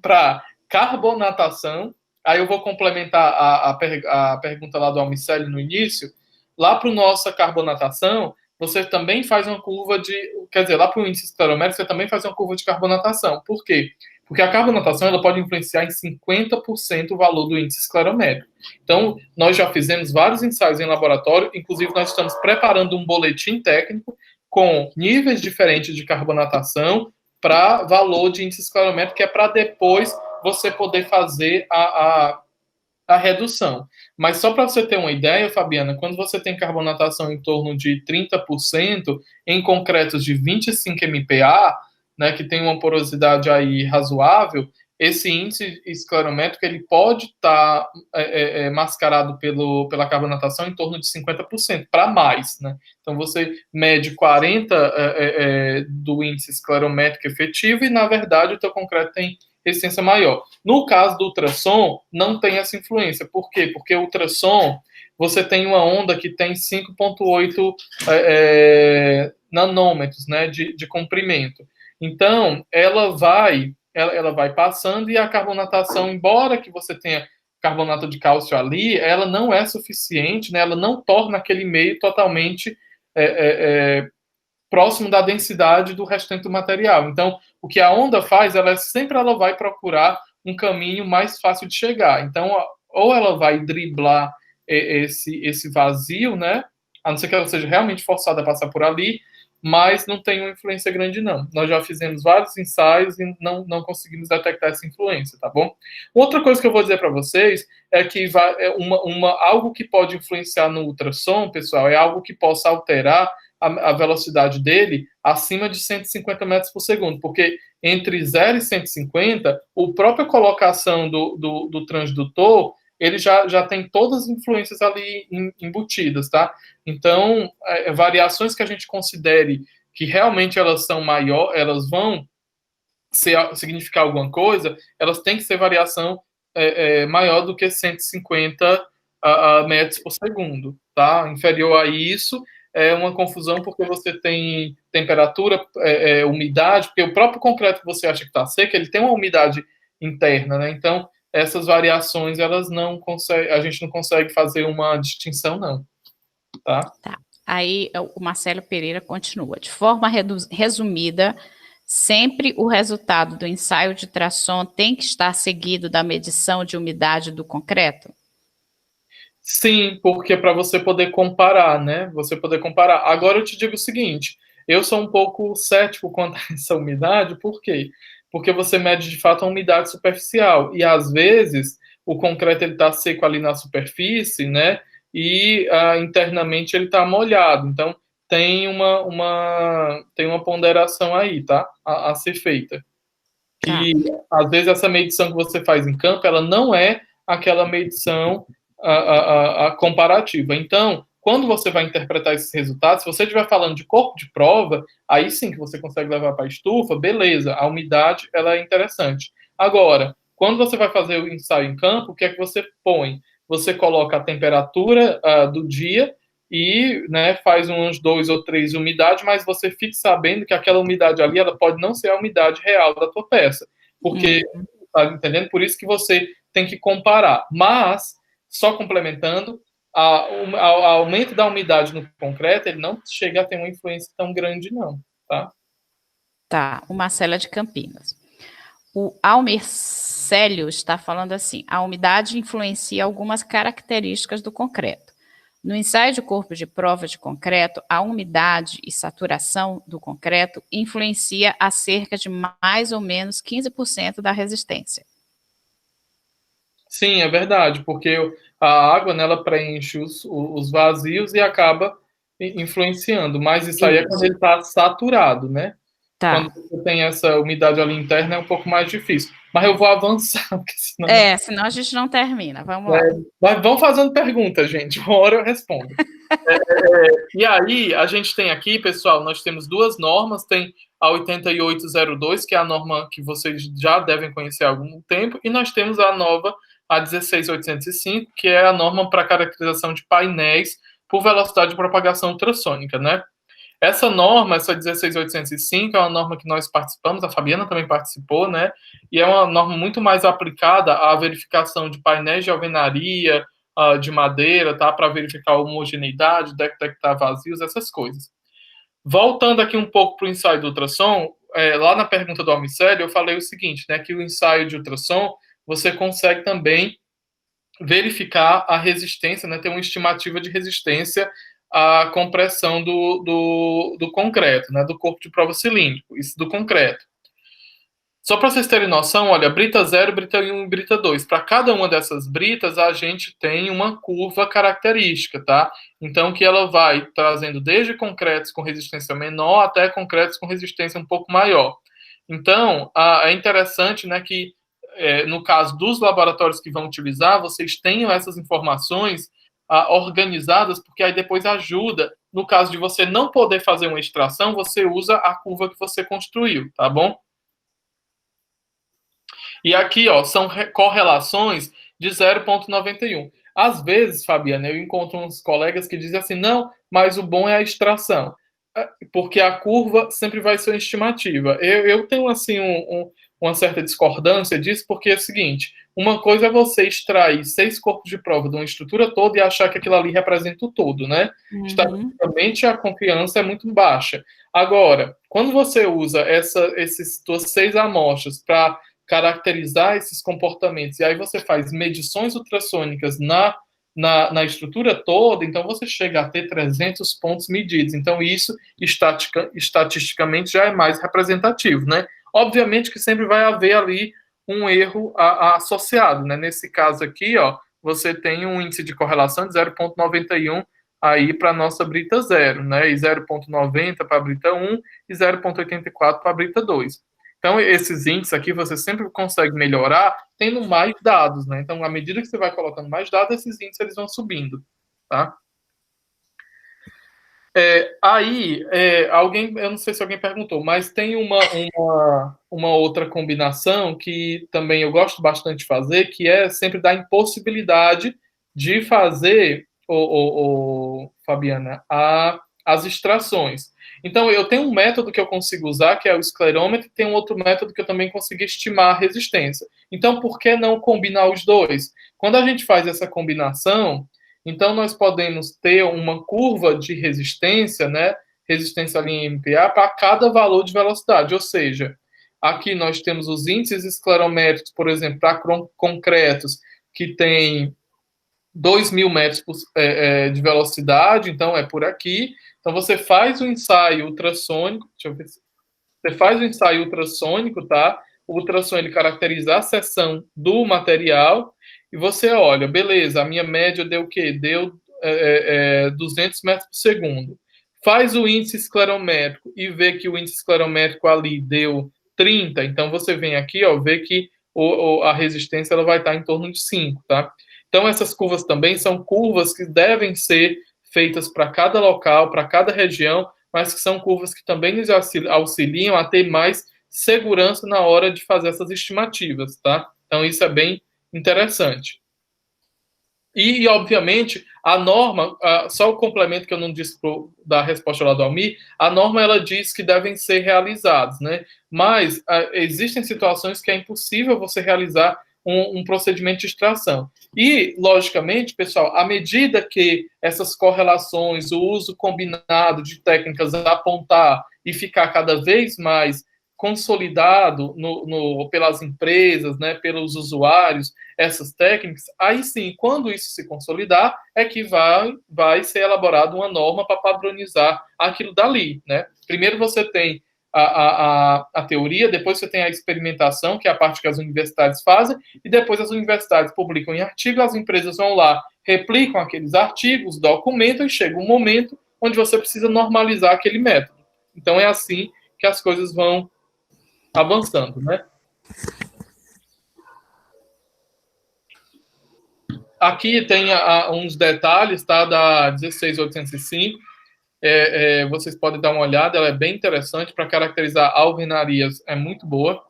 para carbonatação. Aí eu vou complementar a pergunta lá do Almiceli no início. Lá para a nossa carbonatação, você também faz uma curva de... Quer dizer, lá para o índice esclerométrico, você também faz uma curva de carbonatação. Por quê? Porque a carbonatação ela pode influenciar em 50% o valor do índice esclerométrico. Então, nós já fizemos vários ensaios em laboratório, inclusive nós estamos preparando um boletim técnico com níveis diferentes de carbonatação para valor de índice esclerométrico, que é para depois você poder fazer a redução. Mas só para você ter uma ideia, Fabiana, quando você tem carbonatação em torno de 30%, em concretos de 25 MPa, né, que tem uma porosidade aí razoável, esse índice esclerométrico ele pode estar mascarado pela carbonatação em torno de 50%, para mais. Né? Então, você mede 40% do índice esclerométrico efetivo e, na verdade, o teu concreto tem resistência maior. No caso do ultrassom, não tem essa influência. Por quê? Porque o ultrassom, você tem uma onda que tem 5,8 nanômetros, né, de comprimento. Então, ela vai passando e a carbonatação, embora que você tenha carbonato de cálcio ali, ela não é suficiente, né, ela não torna aquele meio totalmente próximo da densidade do restante do material. Então, o que a onda faz, ela vai procurar um caminho mais fácil de chegar. Então, ou ela vai driblar esse vazio, né? A não ser que ela seja realmente forçada a passar por ali, mas não tem uma influência grande, não. Nós já fizemos vários ensaios e não conseguimos detectar essa influência, tá bom? Outra coisa que eu vou dizer para vocês é que algo que pode influenciar no ultrassom, pessoal, é algo que possa alterar a velocidade dele acima de 150 metros por segundo, porque entre 0 e 150, a própria colocação do transdutor, ele já tem todas as influências ali embutidas, tá? Então, variações que a gente considere que realmente elas são maiores, elas vão significar alguma coisa, elas têm que ser variação maior do que 150 metros por segundo, tá? Inferior a isso, é uma confusão porque você tem temperatura, umidade, porque o próprio concreto que você acha que está seco, ele tem uma umidade interna, né? Então, essas variações, elas não conseguem, a gente não consegue fazer uma distinção, não. Tá? Tá. Aí o Marcelo Pereira continua. De forma resumida, sempre o resultado do ensaio de ultrassom tem que estar seguido da medição de umidade do concreto? Sim, porque para você poder comparar, né? Você poder comparar. Agora eu te digo o seguinte, eu sou um pouco cético quanto a essa umidade, por quê? Porque você mede de fato a umidade superficial e às vezes o concreto ele está seco ali na superfície, né? E internamente ele está molhado. Então tem uma ponderação aí, tá? A ser feita. Que às vezes essa medição que você faz em campo, ela não é aquela medição a comparativa. Então, quando você vai interpretar esses resultados, se você estiver falando de corpo de prova, aí sim que você consegue levar para a estufa, beleza, a umidade ela é interessante. Agora, quando você vai fazer o ensaio em campo, o que é que você põe? Você coloca a temperatura do dia e, né, faz uns 2 ou 3 umidades, mas você fique sabendo que aquela umidade ali, ela pode não ser a umidade real da tua peça, porque, tá entendendo? Por isso que você tem que comparar. Mas, só complementando, o aumento da umidade no concreto, ele não chega a ter uma influência tão grande, não, tá? Tá, o Marcelo é de Campinas. O Almir Célio está falando assim, a umidade influencia algumas características do concreto. No ensaio de corpo de prova de concreto, a umidade e saturação do concreto influencia a cerca de mais ou menos 15% da resistência. Sim, é verdade, porque a água, né, ela preenche os vazios e acaba influenciando, mas isso aí é quando ele está saturado, né? Tá. Quando você tem essa umidade ali interna é um pouco mais difícil. Mas eu vou avançar, porque senão... senão a gente não termina. Vamos lá. Mas vão fazendo perguntas, gente. Uma hora eu respondo. E aí, a gente tem aqui, pessoal, nós temos duas normas. Tem a 8802, que é a norma que vocês já devem conhecer há algum tempo, e nós temos a nova, a 16805, que é a norma para caracterização de painéis por velocidade de propagação ultrassônica, né? Essa norma, essa 16805, é uma norma que nós participamos, a Fabiana também participou, né? E é uma norma muito mais aplicada à verificação de painéis de alvenaria, de madeira, tá? Para verificar a homogeneidade, detectar vazios, essas coisas. Voltando aqui um pouco para o ensaio do ultrassom, lá na pergunta do Almicélio, eu falei o seguinte, né? Que o ensaio de ultrassom, você consegue também verificar a resistência, né? Ter uma estimativa de resistência a compressão do concreto, né, do corpo de prova cilíndrico, isso do concreto. Só para vocês terem noção, olha, brita 0, brita 1 e brita 2. Para cada uma dessas britas, a gente tem uma curva característica, tá? Então, que ela vai trazendo desde concretos com resistência menor até concretos com resistência um pouco maior. Então, é interessante, né, que no caso dos laboratórios que vão utilizar, vocês tenham essas informações organizadas, porque aí depois ajuda. No caso de você não poder fazer uma extração, você usa a curva que você construiu, tá bom? E aqui, ó, são correlações de 0,91. Às vezes, Fabiana, eu encontro uns colegas que dizem assim, não, mas o bom é a extração, porque a curva sempre vai ser uma estimativa. Eu tenho, assim, uma certa discordância disso, porque é o seguinte, uma coisa é você extrair 6 corpos de prova de uma estrutura toda e achar que aquilo ali representa o todo, né? Estatisticamente, a confiança é muito baixa. Agora, quando você usa esses suas 6 amostras para caracterizar esses comportamentos, e aí você faz medições ultrassônicas na estrutura toda, então você chega a ter 300 pontos medidos. Então, isso, estatisticamente, já é mais representativo, né? Obviamente que sempre vai haver ali um erro associado, né? Nesse caso aqui, ó, você tem um índice de correlação de 0,91 aí para a nossa Brita 0, né? E 0,90 para a Brita 1 e 0,84 para a Brita 2. Então, esses índices aqui você sempre consegue melhorar tendo mais dados, né? Então, à medida que você vai colocando mais dados, esses índices eles vão subindo, tá? Alguém, eu não sei se alguém perguntou, mas tem uma outra combinação que também eu gosto bastante de fazer, que é sempre dar impossibilidade de fazer, Fabiana, as extrações. Então, eu tenho um método que eu consigo usar, que é o esclerômetro, e tem um outro método que eu também consigo estimar a resistência. Então, por que não combinar os dois? Quando a gente faz essa combinação, então, nós podemos ter uma curva de resistência, né? Resistência ali em MPa para cada valor de velocidade. Ou seja, aqui nós temos os índices esclerométricos, por exemplo, para concretos, que tem 2.000 metros de velocidade, então é por aqui. Então, você faz o ensaio ultrassônico, deixa eu ver se... Você faz o ensaio ultrassônico, tá? O ultrassom ele caracteriza a seção do material e você olha, beleza, a minha média deu o quê? Deu 200 metros por segundo. Faz o índice esclerométrico e vê que o índice esclerométrico ali deu 30, então você vem aqui, ó, vê que a resistência ela vai estar em torno de 5, tá? Então essas curvas também são curvas que devem ser feitas para cada local, para cada região, mas que são curvas que também nos auxiliam a ter mais segurança na hora de fazer essas estimativas, tá? Então, isso é bem interessante. E obviamente, a norma, só o complemento que eu não disse da resposta lá do Almir, a norma, ela diz que devem ser realizados, né? Mas existem situações que é impossível você realizar um procedimento de extração. E, logicamente, pessoal, à medida que essas correlações, o uso combinado de técnicas apontar e ficar cada vez mais consolidado pelas empresas, né, pelos usuários, essas técnicas, aí sim, quando isso se consolidar, é que vai ser elaborada uma norma para padronizar aquilo dali, né? Primeiro você tem a teoria, depois você tem a experimentação, que é a parte que as universidades fazem, e depois as universidades publicam em artigo, as empresas vão lá, replicam aqueles artigos, documentam, e chega um momento onde você precisa normalizar aquele método. Então, é assim que as coisas vão avançando, né? Aqui tem uns detalhes, tá, da 16805, vocês podem dar uma olhada, ela é bem interessante para caracterizar alvenarias, é muito boa,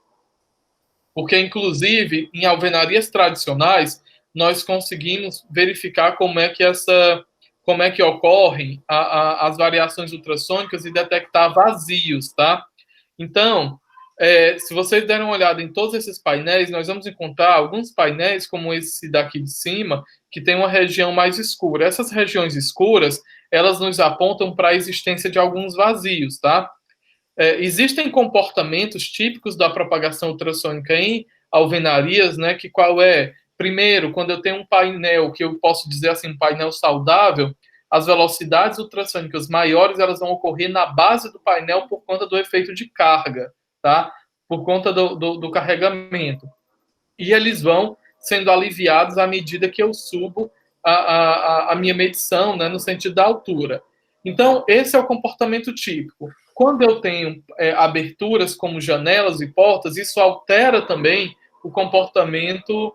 porque, inclusive, em alvenarias tradicionais, nós conseguimos verificar como é que ocorrem as variações ultrassônicas e detectar vazios, tá? Então, se vocês derem uma olhada em todos esses painéis, nós vamos encontrar alguns painéis, como esse daqui de cima, que tem uma região mais escura. Essas regiões escuras, elas nos apontam para a existência de alguns vazios, tá? Existem comportamentos típicos da propagação ultrassônica em alvenarias, né? Que qual é? Primeiro, quando eu tenho um painel, que eu posso dizer assim, um painel saudável, as velocidades ultrassônicas maiores, elas vão ocorrer na base do painel por conta do efeito de carga, tá? Por conta do carregamento. E eles vão sendo aliviados à medida que eu subo a minha medição, né, no sentido da altura. Então, esse é o comportamento típico. Quando eu tenho aberturas como janelas e portas, isso altera também o comportamento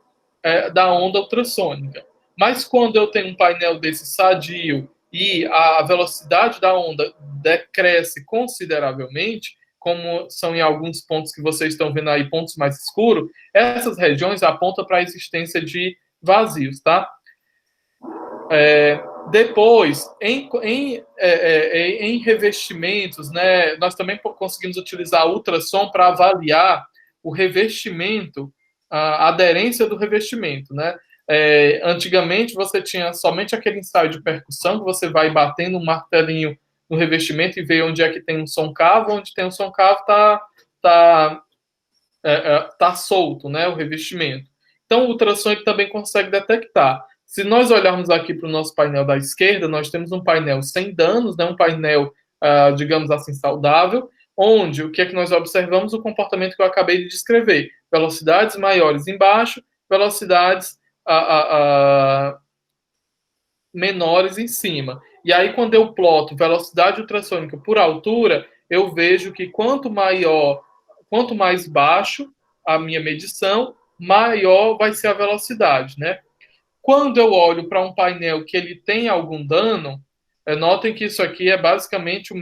da onda ultrassônica. Mas quando eu tenho um painel desse sadio e a velocidade da onda decresce consideravelmente, como são em alguns pontos que vocês estão vendo aí, pontos mais escuros, essas regiões apontam para a existência de vazios, tá? Depois, em revestimentos, né, nós também conseguimos utilizar ultrassom para avaliar o revestimento, a aderência do revestimento, né? Antigamente você tinha somente aquele ensaio de percussão, que você vai batendo um martelinho no revestimento e vê onde é que tem um som cavo, onde tem um som cavo tá solto, né, o revestimento. Então o ultrassom ele também consegue detectar. Se nós olharmos aqui para o nosso painel da esquerda, nós temos um painel sem danos, né, um painel, digamos assim, saudável, onde o que é que nós observamos? O comportamento que eu acabei de descrever. Velocidades maiores embaixo, velocidades menores em cima. E aí, quando eu ploto velocidade ultrassônica por altura, eu vejo que quanto mais baixo a minha medição, maior vai ser a velocidade, né? Quando eu olho para um painel que ele tem algum dano, notem que isso aqui é basicamente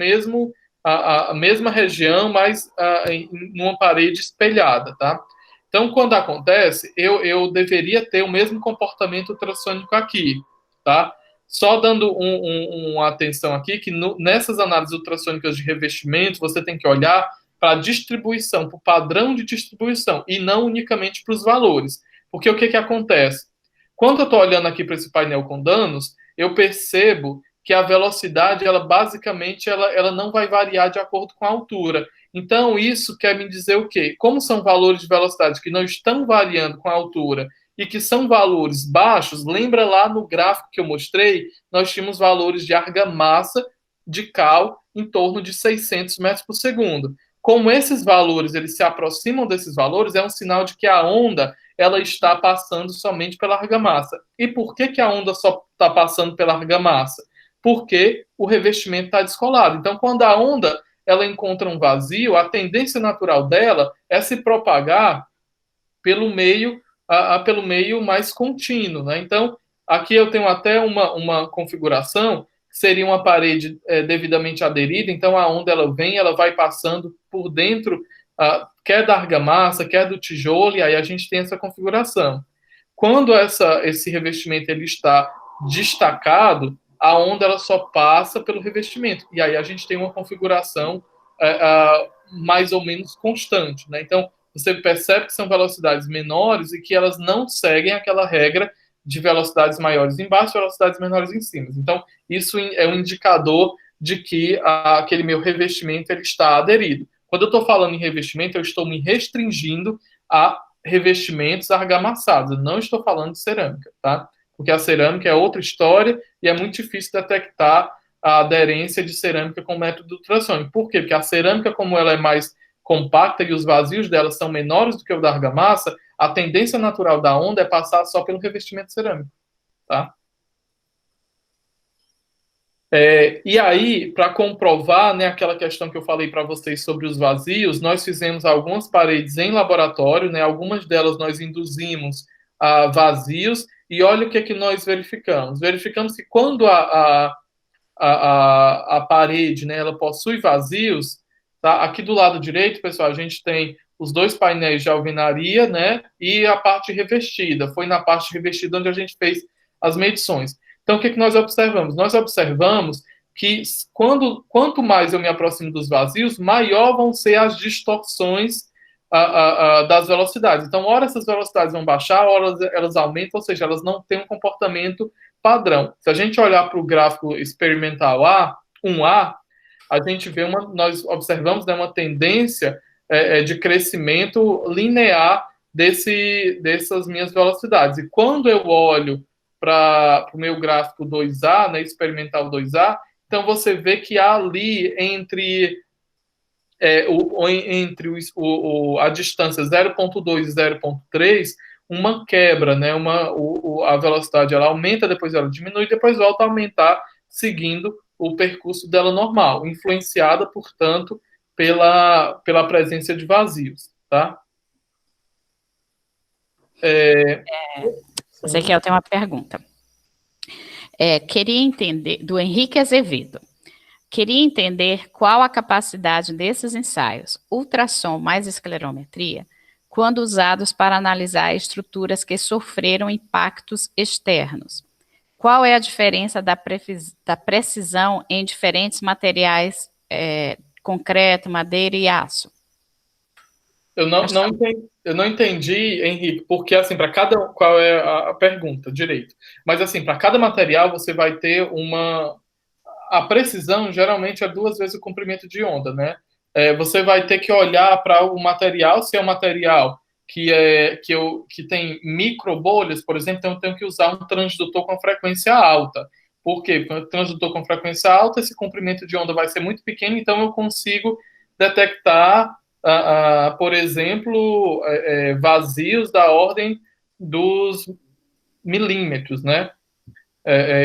a mesma região, mas em uma parede espelhada, tá? Então, quando acontece, eu deveria ter o mesmo comportamento ultrassônico aqui, tá? Só dando uma atenção aqui, que nessas análises ultrassônicas de revestimento, você tem que olhar para a distribuição, para o padrão de distribuição, e não unicamente para os valores. Porque o que acontece? Quando eu estou olhando aqui para esse painel com danos, eu percebo que a velocidade, ela basicamente, ela não vai variar de acordo com a altura. Então, isso quer me dizer o quê? Como são valores de velocidade que não estão variando com a altura e que são valores baixos, lembra lá no gráfico que eu mostrei, nós tínhamos valores de argamassa de cal em torno de 600 metros por segundo. Como esses valores eles se aproximam desses valores, é um sinal de que a onda ela está passando somente pela argamassa. E por que a onda só está passando pela argamassa? Porque o revestimento está descolado. Então, quando a onda ela encontra um vazio, a tendência natural dela é se propagar pelo meio, pelo meio mais contínuo, né? Então, aqui eu tenho até uma configuração que seria uma parede devidamente aderida, então a onda ela vem, ela vai passando por dentro, quer da argamassa, quer do tijolo, e aí a gente tem essa configuração. Quando esse revestimento ele está destacado, a onda ela só passa pelo revestimento, e aí a gente tem uma configuração mais ou menos constante, né? Então, você percebe que são velocidades menores e que elas não seguem aquela regra de velocidades maiores embaixo e velocidades menores em cima. Então, isso é um indicador de que aquele meu revestimento ele está aderido. Quando eu estou falando em revestimento, eu estou me restringindo a revestimentos argamassados. Eu não estou falando de cerâmica, tá? Porque a cerâmica é outra história e é muito difícil detectar a aderência de cerâmica com o método ultrassônico. Por quê? Porque a cerâmica, como ela é mais compacta e os vazios dela são menores do que o da argamassa, a tendência natural da onda é passar só pelo revestimento cerâmico, tá? E aí, para comprovar, né, aquela questão que eu falei para vocês sobre os vazios, nós fizemos algumas paredes em laboratório, né, algumas delas nós induzimos a vazios, e olha o que é que nós verificamos. Verificamos que quando a parede, né, ela possui vazios, tá? Aqui do lado direito, pessoal, a gente tem os dois painéis de alvenaria, né, e a parte revestida. Foi na parte revestida onde a gente fez as medições. Então, o que nós observamos? Nós observamos que quanto mais eu me aproximo dos vazios, maior vão ser as distorções das velocidades. Então, ora essas velocidades vão baixar, ora elas aumentam, ou seja, elas não têm um comportamento padrão. Se a gente olhar para o gráfico experimental A, a gente vê nós observamos, né, uma tendência de crescimento linear dessas minhas velocidades. E quando eu olho para o meu gráfico 2A, né, experimental 2A, então você vê que há ali entre a distância 0,2 e 0,3 uma quebra, né? A velocidade ela aumenta, depois ela diminui, depois volta a aumentar, seguindo o percurso dela normal, influenciada, portanto, pela presença de vazios, tá? Ezequiel tem uma pergunta. Queria entender, do Henrique Azevedo, Queria entender qual a capacidade desses ensaios, ultrassom mais esclerometria, quando usados para analisar estruturas que sofreram impactos externos. Qual é a diferença da precisão em diferentes materiais, concreto, madeira e aço? Eu não entendi, Henrique, porque assim, para cada. Qual é a pergunta direito? Mas assim, para cada material você vai ter uma. A precisão geralmente é 2 vezes o comprimento de onda, né? Você vai ter que olhar para o material, se é um material que tem microbolhas, por exemplo, então eu tenho que usar um transdutor com frequência alta. Por quê? Porque o transdutor com frequência alta, esse comprimento de onda vai ser muito pequeno, então eu consigo detectar, por exemplo, vazios da ordem dos milímetros, né?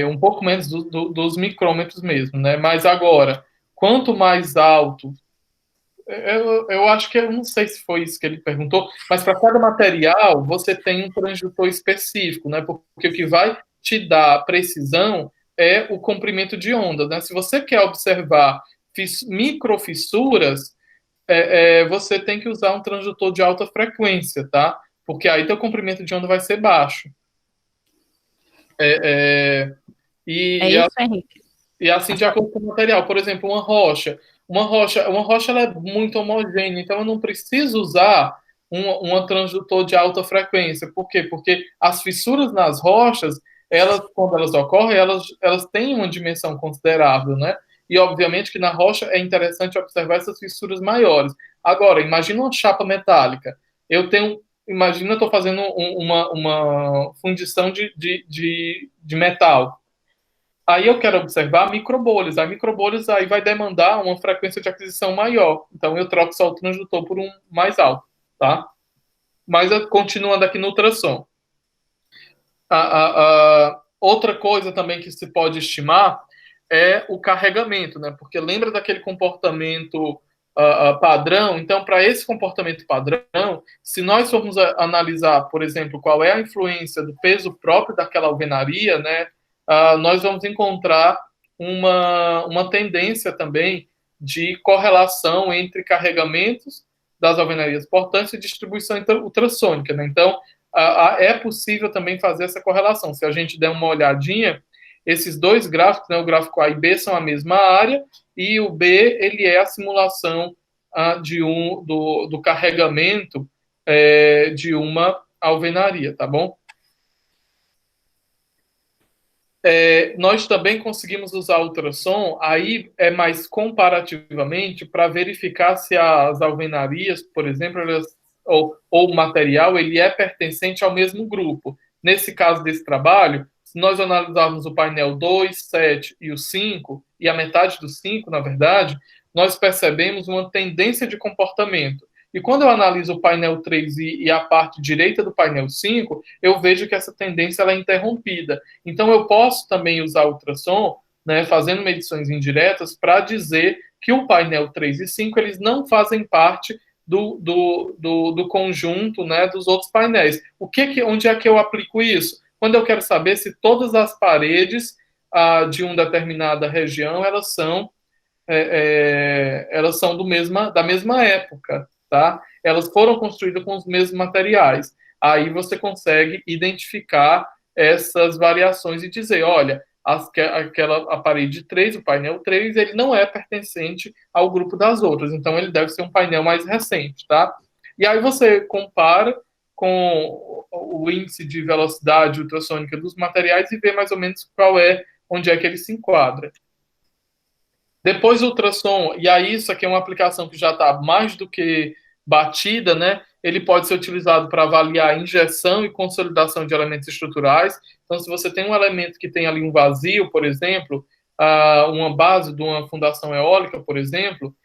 Um pouco menos dos micrômetros mesmo, né? Mas agora, quanto mais alto, eu acho que eu não sei se foi isso que ele perguntou, mas para cada material você tem um transdutor específico, né? Porque o que vai te dar precisão é o comprimento de onda, né? Se você quer observar microfissuras, você tem que usar um transdutor de alta frequência, tá? Porque aí teu comprimento de onda vai ser baixo. É isso, Henrique? E assim, de acordo com o material, por exemplo, uma rocha. Uma rocha ela é muito homogênea, então eu não preciso usar um transdutor de alta frequência. Por quê? Porque as fissuras nas rochas, quando elas ocorrem, elas têm uma dimensão considerável, né? E obviamente que na rocha é interessante observar essas fissuras maiores. Agora, imagina uma chapa metálica. Imagina eu estou fazendo uma fundição de metal. Aí eu quero observar microbolhas. A microbolhas aí vai demandar uma frequência de aquisição maior. Então eu troco só o transdutor por um mais alto, tá? Mas continuando aqui no ultrassom. Outra coisa também que se pode estimar é o carregamento, né? Porque lembra daquele comportamento padrão? Então, para esse comportamento padrão, se nós formos analisar, por exemplo, qual é a influência do peso próprio daquela alvenaria, né? Nós vamos encontrar uma tendência também de correlação entre carregamentos das alvenarias portantes e distribuição ultrassônica, né? Então, é possível também fazer essa correlação. Se a gente der uma olhadinha, esses dois gráficos, né, o gráfico A e B, são a mesma área, e o B ele é a simulação do carregamento de uma alvenaria, tá bom? Nós também conseguimos usar ultrassom, aí é mais comparativamente para verificar se as alvenarias, por exemplo, ou o material, ele é pertencente ao mesmo grupo. Nesse caso desse trabalho, se nós analisarmos o painel 2, 7 e o 5, e a metade do 5, na verdade, nós percebemos uma tendência de comportamento. E quando eu analiso o painel 3 e a parte direita do painel 5, eu vejo que essa tendência ela é interrompida. Então, eu posso também usar ultrassom, né, fazendo medições indiretas, para dizer que o painel 3 e 5 eles não fazem parte do conjunto, né, dos outros painéis. Onde é que eu aplico isso? Quando eu quero saber se todas as paredes de uma determinada região elas são da mesma época, tá? Elas foram construídas com os mesmos materiais. Aí você consegue identificar essas variações e dizer, olha, a parede 3, o painel 3, ele não é pertencente ao grupo das outras, então ele deve ser um painel mais recente, tá? E aí você compara com o índice de velocidade ultrassônica dos materiais e vê mais ou menos onde é que ele se enquadra. Depois o ultrassom, e aí isso aqui é uma aplicação que já está mais do que batida, né? Ele pode ser utilizado para avaliar injeção e consolidação de elementos estruturais. Então, se você tem um elemento que tem ali um vazio, por exemplo, uma base de uma fundação eólica, por exemplo,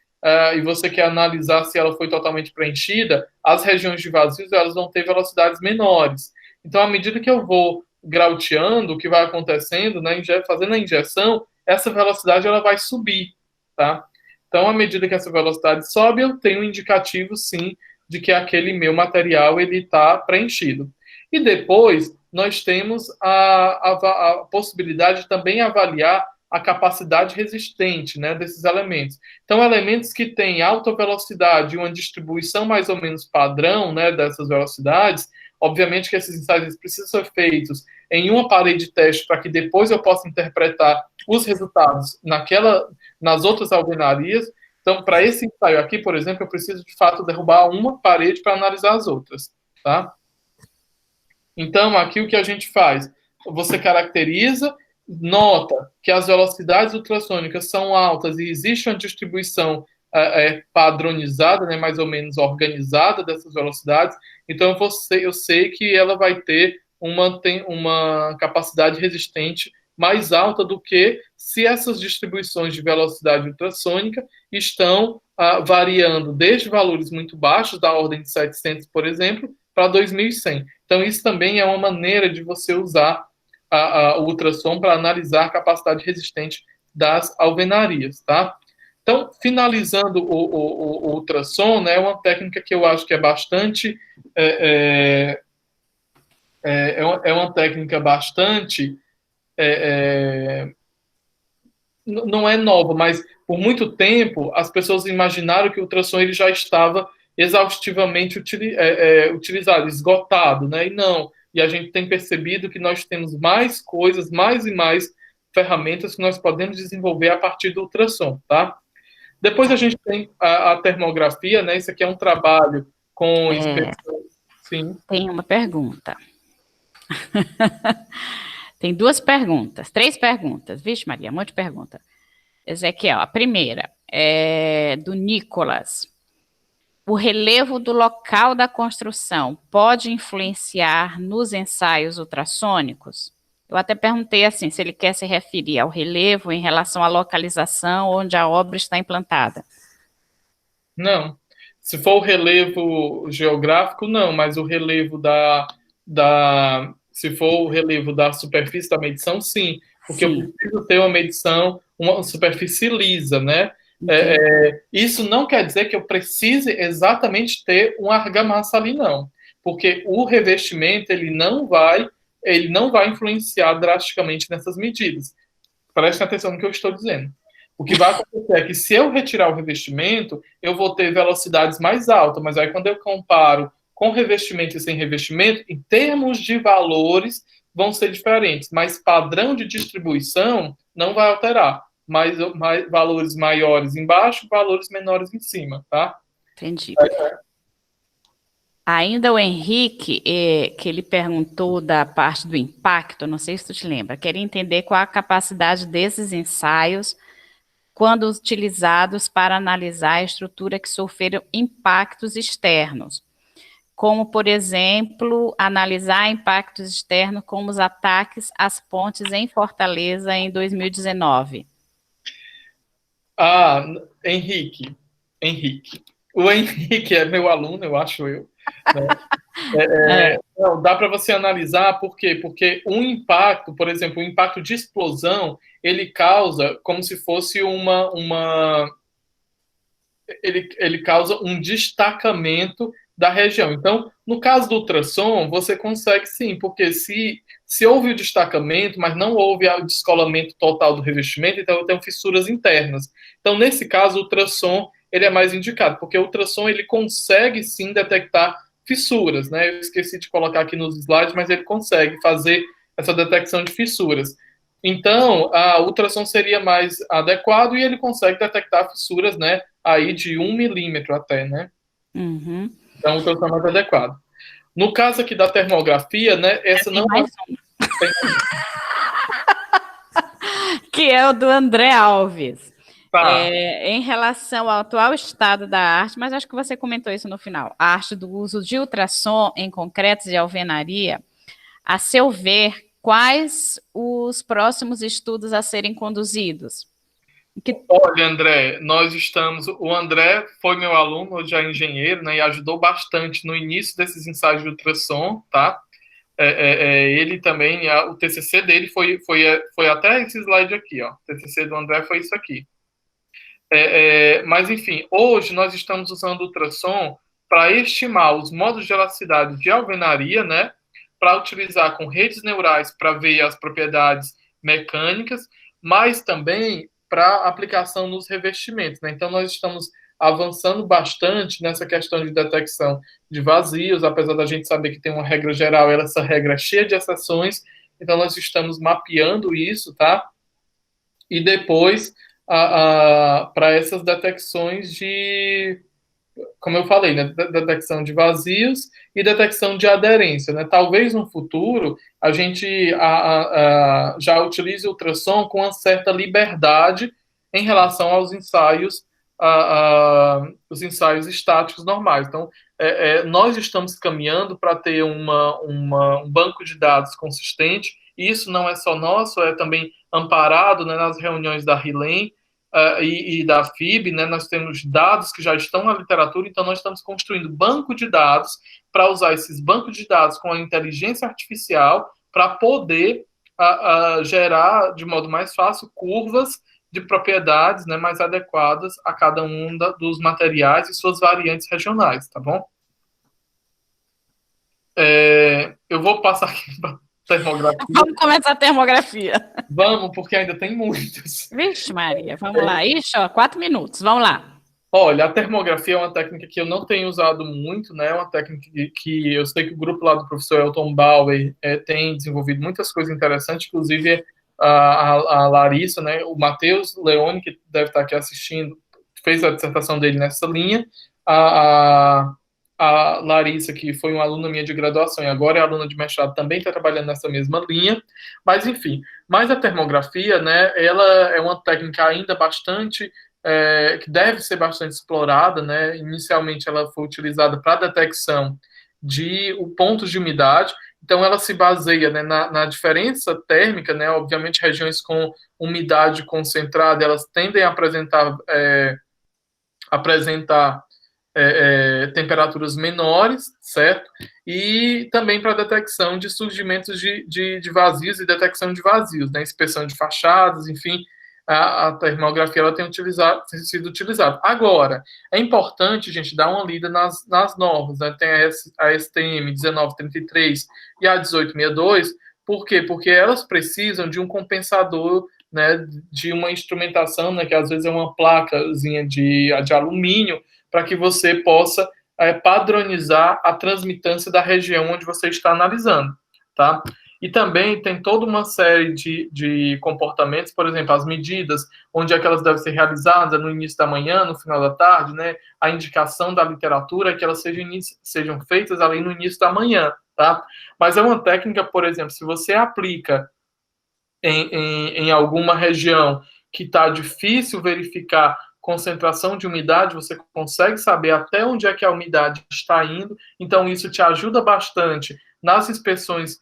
e você quer analisar se ela foi totalmente preenchida, as regiões de vazios elas vão ter velocidades menores. Então, à medida que eu vou grauteando, o que vai acontecendo, né, fazendo a injeção, essa velocidade ela vai subir, tá? Então, à medida que essa velocidade sobe, eu tenho um indicativo, sim, de que aquele meu material ele está preenchido. E depois, nós temos a possibilidade de também avaliar a capacidade resistente, né, desses elementos. Então, elementos que têm alta velocidade e uma distribuição mais ou menos padrão, né, dessas velocidades, obviamente que esses ensaios precisam ser feitos em uma parede de teste para que depois eu possa interpretar os resultados nas outras alvenarias. Então, para esse ensaio aqui, por exemplo, eu preciso, de fato, derrubar uma parede para analisar as outras, tá? Então, aqui o que a gente faz? Você caracteriza, nota que as velocidades ultrassônicas são altas e existe uma distribuição padronizada, né, mais ou menos organizada dessas velocidades. Então, eu sei que ela vai ter uma capacidade resistente mais alta do que se essas distribuições de velocidade ultrassônica estão variando desde valores muito baixos, da ordem de 700, por exemplo, para 2100. Então, isso também é uma maneira de você usar o ultrassom para analisar a capacidade resistente das alvenarias, tá? Então, finalizando o ultrassom, né, é uma técnica que eu acho que é bastante... É uma técnica bastante... não é nova, mas por muito tempo as pessoas imaginaram que o ultrassom ele já estava exaustivamente utilizado, esgotado, né? E não. E a gente tem percebido que nós temos mais coisas, mais e mais ferramentas que nós podemos desenvolver a partir do ultrassom, tá? Depois a gente tem a termografia, né? Isso aqui é um trabalho com inspeção. Sim. Tem uma pergunta. Tem três perguntas. Vixe, Maria, um monte de pergunta. Ezequiel, a primeira é do Nicolas. O relevo do local da construção pode influenciar nos ensaios ultrassônicos? Eu até perguntei assim, se ele quer se referir ao relevo em relação à localização onde a obra está implantada. Não. Se for o relevo geográfico, não, mas o relevo se for o relevo da superfície da medição, sim, porque sim. Eu preciso ter uma medição, uma superfície lisa, né? Isso não quer dizer que eu precise exatamente ter uma argamassa ali, não, porque o revestimento ele não vai influenciar drasticamente nessas medidas. Preste atenção no que eu estou dizendo. O que vai acontecer é que se eu retirar o revestimento, eu vou ter velocidades mais altas, mas aí quando eu comparo com revestimento e sem revestimento, em termos de valores, vão ser diferentes, mas padrão de distribuição não vai alterar. Mais valores maiores embaixo, valores menores em cima, tá? Entendi. Ainda o Henrique, que ele perguntou da parte do impacto, não sei se tu te lembra, queria entender qual a capacidade desses ensaios quando utilizados para analisar a estrutura que sofreram impactos externos, como, por exemplo, analisar impactos externos como os ataques às pontes em Fortaleza em 2019. Henrique. O Henrique é meu aluno, eu acho eu. Né? Não, dá para você analisar, por quê? Porque um impacto, por exemplo, um impacto de explosão, ele causa como se fosse ele causa um destacamento da região. Então, no caso do ultrassom, você consegue sim, porque se houve o destacamento, mas não houve o descolamento total do revestimento, então eu tenho fissuras internas. Então, nesse caso, o ultrassom ele é mais indicado, porque o ultrassom ele consegue sim detectar fissuras, né? Eu esqueci de colocar aqui nos slides, mas ele consegue fazer essa detecção de fissuras. Então, a ultrassom seria mais adequado e ele consegue detectar fissuras, né? Aí de 1 milímetro até, né? Uhum. Então, o ultrassom é mais adequado. No caso aqui da termografia, né? Essa não é... que é o do André Alves. Tá. Em relação ao atual estado da arte, mas acho que você comentou isso no final, a arte do uso de ultrassom em concretos e alvenaria, a seu ver, quais os próximos estudos a serem conduzidos? Olha, André, o André foi meu aluno, hoje é engenheiro, né, e ajudou bastante no início desses ensaios de ultrassom, tá? Ele também, o TCC dele foi até esse slide aqui, ó. O TCC do André foi isso aqui. Mas, enfim, hoje nós estamos usando o ultrassom para estimar os modos de elasticidade de alvenaria, né? Para utilizar com redes neurais para ver as propriedades mecânicas, mas também para aplicação nos revestimentos, né? Então, nós estamos avançando bastante nessa questão de detecção de vazios, apesar da gente saber que tem uma regra geral, essa regra é cheia de exceções, então nós estamos mapeando isso, tá? E depois, para essas detecções de, como eu falei, né, detecção de vazios e detecção de aderência, né? Talvez no futuro a gente já utilize o ultrassom com uma certa liberdade em relação aos ensaios, os ensaios estáticos normais. Então, nós estamos caminhando para ter um banco de dados consistente, e isso não é só nosso, é também amparado, né, nas reuniões da RILEM, e da FIB, né, nós temos dados que já estão na literatura, então nós estamos construindo banco de dados para usar esses bancos de dados com a inteligência artificial para poder gerar de modo mais fácil curvas de propriedades, né, mais adequadas a cada um dos materiais e suas variantes regionais, tá bom? Eu vou passar aqui para termografia. Vamos começar a termografia. Vamos, porque ainda tem muitas. Vixe, Maria, vamos lá. Ixi, ó, 4 minutos, vamos lá. Olha, a termografia é uma técnica que eu não tenho usado muito, né? É uma técnica que eu sei que o grupo lá do professor Elton Bauer tem desenvolvido muitas coisas interessantes, inclusive a Larissa, né? O Matheus Leone, que deve estar aqui assistindo, fez a dissertação dele nessa linha. A Larissa, que foi uma aluna minha de graduação e agora é aluna de mestrado, também está trabalhando nessa mesma linha. Mas, enfim, mas a termografia, né? Ela é uma técnica ainda bastante que deve ser bastante explorada, né? Inicialmente ela foi utilizada para detecção de pontos de umidade, então ela se baseia, né, na diferença térmica, né? Obviamente regiões com umidade concentrada, elas tendem a apresentar temperaturas menores, certo? E também para detecção de surgimentos de vazios e detecção de vazios, né? Inspeção de fachadas, enfim, a termografia ela tem sido utilizada. Agora, é importante, gente, dar uma lida nas normas, né? Tem a STM 1933 e a 1862, por quê? Porque elas precisam de um compensador, né, de uma instrumentação, né, que às vezes é uma placazinha de alumínio, para que você possa padronizar a transmitância da região onde você está analisando, tá? E também tem toda uma série de comportamentos, por exemplo, as medidas, onde é que elas devem ser realizadas, no início da manhã, no final da tarde, né? A indicação da literatura é que elas sejam feitas ali no início da manhã, tá? Mas é uma técnica, por exemplo, se você aplica em alguma região que está difícil verificar concentração de umidade, você consegue saber até onde é que a umidade está indo, então isso te ajuda bastante nas inspeções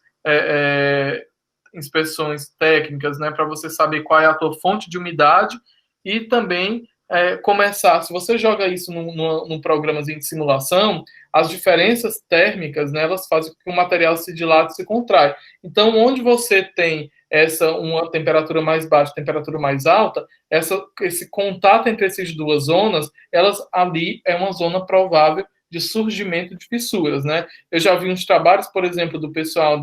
técnicas, né, para você saber qual é a tua fonte de umidade e também começar, se você joga isso num programazinho de simulação, as diferenças térmicas, né, elas fazem com que o material se dilate e se contrai. Então, onde você tem uma temperatura mais baixa, temperatura mais alta, esse contato entre essas duas zonas, ali é uma zona provável de surgimento de fissuras, né? Eu já vi uns trabalhos, por exemplo, do pessoal